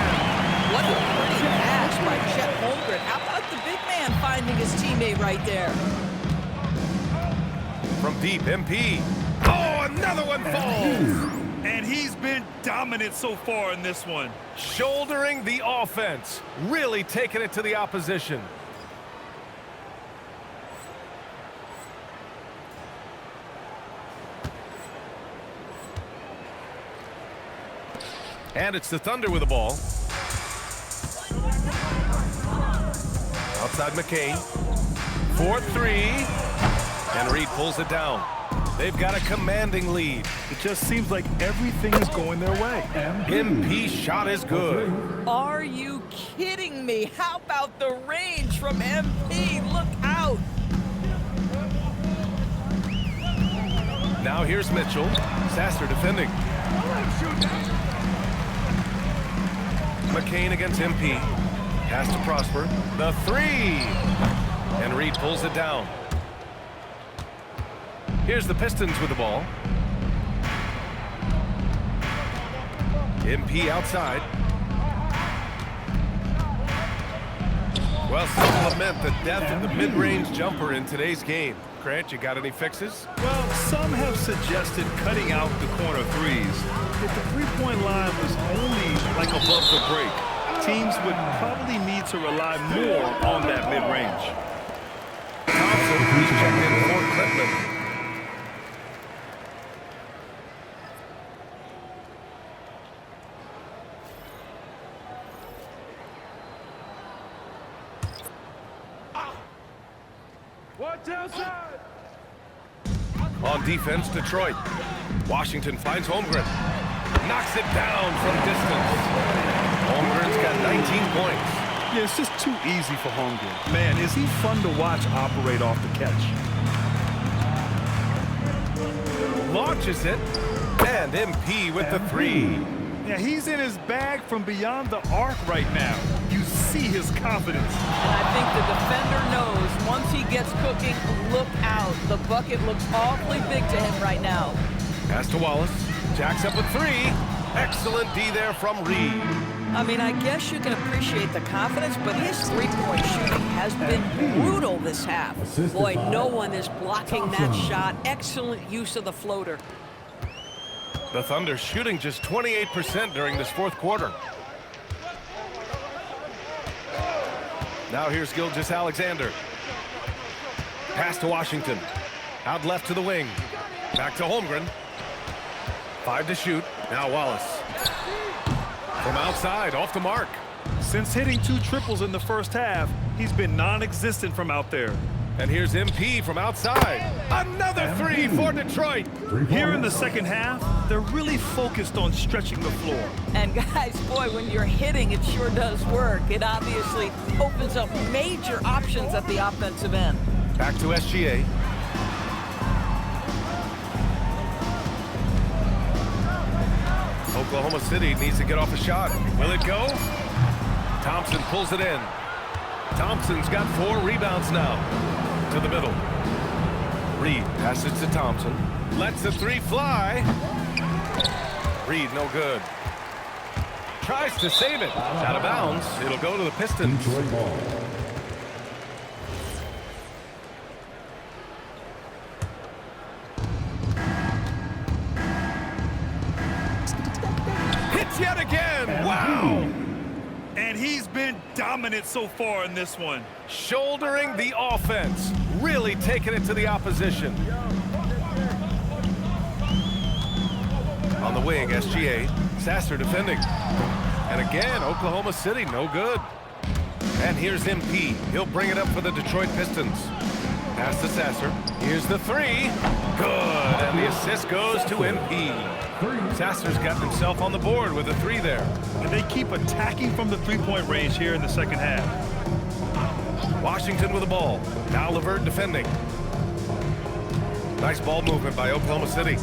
What a pretty pass by Chet Holmgren. How about the big man finding his teammate right there? From deep, MP. Oh, another one falls! And he's been dominant so far in this one. Shouldering the offense. Really taking it to the opposition. And it's the Thunder with the ball. Outside McCain. 4-3. And Reed pulls it down. They've got a commanding lead. It just seems like everything is going their way. MP's shot is good. Are you kidding me? How about the range from MP? Look out. Now here's Mitchell. Sasser defending. McCain against MP. Pass to Prosper. The 3. And Reed pulls it down. Here's the Pistons with the ball. MP outside. Well, some lament the death of the mid-range jumper in today's game. Grant, you got any fixes? Well, some have suggested cutting out the corner threes. If the three-point line was only like above the break, teams would probably need to rely more on that mid-range. Thompson, he's checked in for Klintman. On defense, Detroit. Washington finds Holmgren. Knocks it down from distance. Holmgren's got 19 points. Yeah, it's just too easy for Holmgren. Man, is he fun to watch operate off the catch. Launches it. And MP with the three. Yeah, he's in his bag from beyond the arc right now. You see his confidence. And I think the defender knows once he gets cooking, look out. The bucket looks awfully big to him right now. Pass to Wallace. Jacks up a three. Excellent D there from Reed. I mean, I guess you can appreciate the confidence, but his three-point shooting has been brutal this half. Boy, no one is blocking that shot. Excellent use of the floater. The Thunder shooting just 28% during this fourth quarter. Now here's Gilgeous-Alexander. Pass to Washington. Out left to the wing. Back to Holmgren. 5 to shoot. Now Wallace. From outside, off the mark. Since hitting 2 triples in the first half, he's been non-existent from out there. And here's MP from outside. Another three for Detroit. Here in the second half, they're really focused on stretching the floor. And guys, boy, when you're hitting, it sure does work. It obviously opens up major options at the offensive end. Back to SGA. Oklahoma City needs to get off a shot. Will it go? Thompson pulls it in. Thompson's got 4 rebounds now. To the middle. Reed passes to Thompson. Lets the three fly. Reed, no good. Tries to save it. Out of bounds. It'll go to the Pistons. Hits yet again. Wow. And he's been dominant so far in this one. Shouldering the offense. Really taking it to the opposition. On the wing, SGA. Sasser defending. And again, Oklahoma City, no good. And here's MP. He'll bring it up for the Detroit Pistons. Pass to Sasser. Here's the three. Good. And the assist goes to MP. Sasser's gotten himself on the board with a three there. And they keep attacking from the three-point range here in the second half. Washington with the ball. Now LeVert defending. Nice ball movement by Oklahoma City.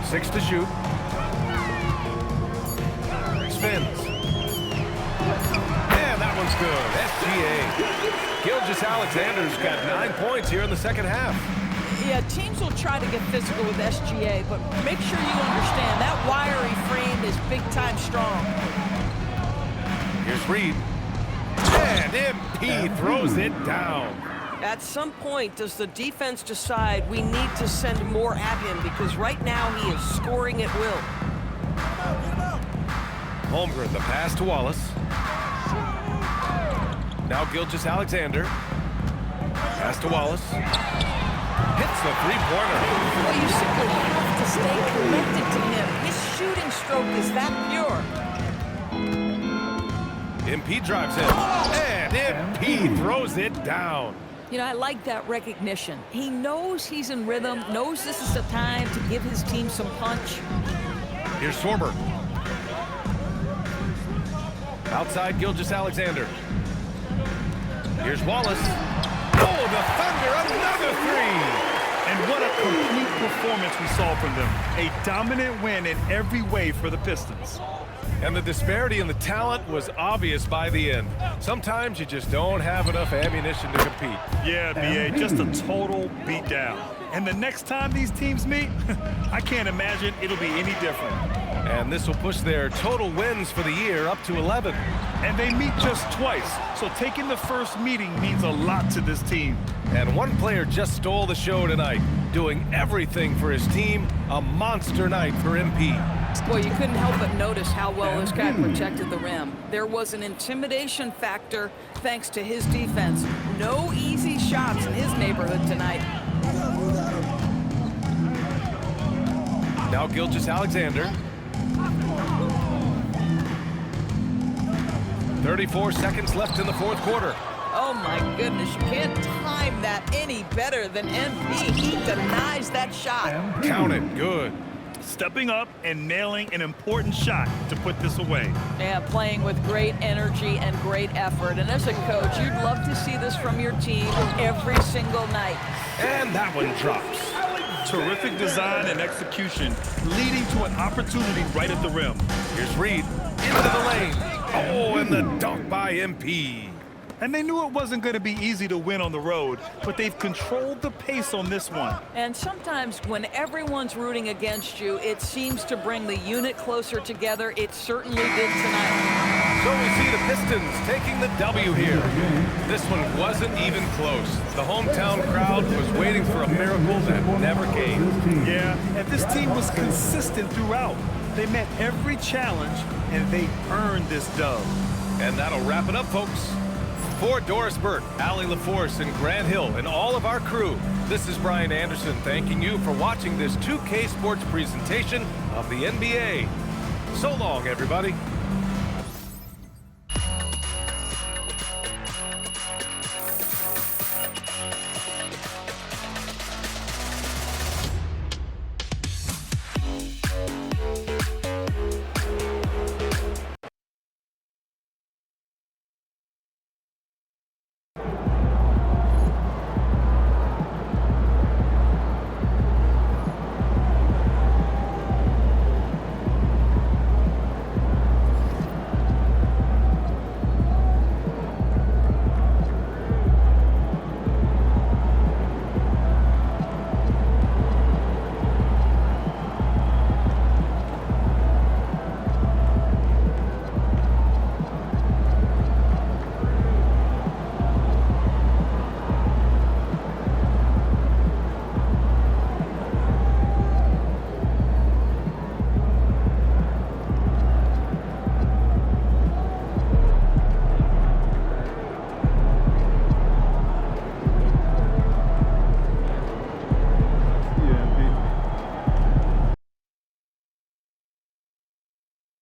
6 to shoot. Spins. And that one's good. SGA. Gilgeous-Alexander's got 9 points here in the second half. Yeah, teams will try to get physical with SGA, but make sure you understand that wiry frame is big-time strong. Here's Reed. And MP throws it down. At some point, does the defense decide we need to send more at him? Because right now he is scoring at will. Holmgren, the pass to Wallace. Now Gilgeous-Alexander. Pass to Wallace. Hits the three-pointer. Well, you simply have to stay connected to him. His shooting stroke is that pure. MP drives in. And MP throws it down. You know, I like that recognition. He knows he's in rhythm, knows this is the time to give his team some punch. Here's Swarber. Outside Gilgeous-Alexander. Here's Wallace. Oh, the Thunder, another three! And what a complete performance we saw from them. A dominant win in every way for the Pistons. And the disparity in the talent was obvious by the end. Sometimes you just don't have enough ammunition to compete. Yeah, B.A., just a total beatdown. And the next time these teams meet, I can't imagine it'll be any different. And this will push their total wins for the year up to 11. And they meet just twice, so taking the first meeting means a lot to this team. And one player just stole the show tonight, doing everything for his team. A monster night for MP. Well, you couldn't help but notice how well this guy protected the rim. There was an intimidation factor thanks to his defense. No easy shots in his neighborhood tonight. Now Gilgeous-Alexander. 34 seconds left in the fourth quarter. Oh my goodness, you can't time that any better than MP. He denies that shot. Count it, good. Stepping up and nailing an important shot to put this away. Yeah, playing with great energy and great effort. And as a coach, you'd love to see this from your team every single night. And that one drops. Terrific design and execution, leading to an opportunity right at the rim. Here's Reed into the lane. Oh, and the dunk by MP. And they knew it wasn't going to be easy to win on the road, but they've controlled the pace on this one. And sometimes when everyone's rooting against you, it seems to bring the unit closer together. It certainly did tonight. So we see the Pistons taking the W here. This one wasn't even close. The hometown crowd was waiting for a miracle that never came. Yeah, and this team was consistent throughout. They met every challenge, and they earned this dub. And that'll wrap it up, folks. For Doris Burke, Allie LaForce, and Grant Hill, and all of our crew, this is Brian Anderson thanking you for watching this 2K Sports presentation of the NBA. So long, everybody.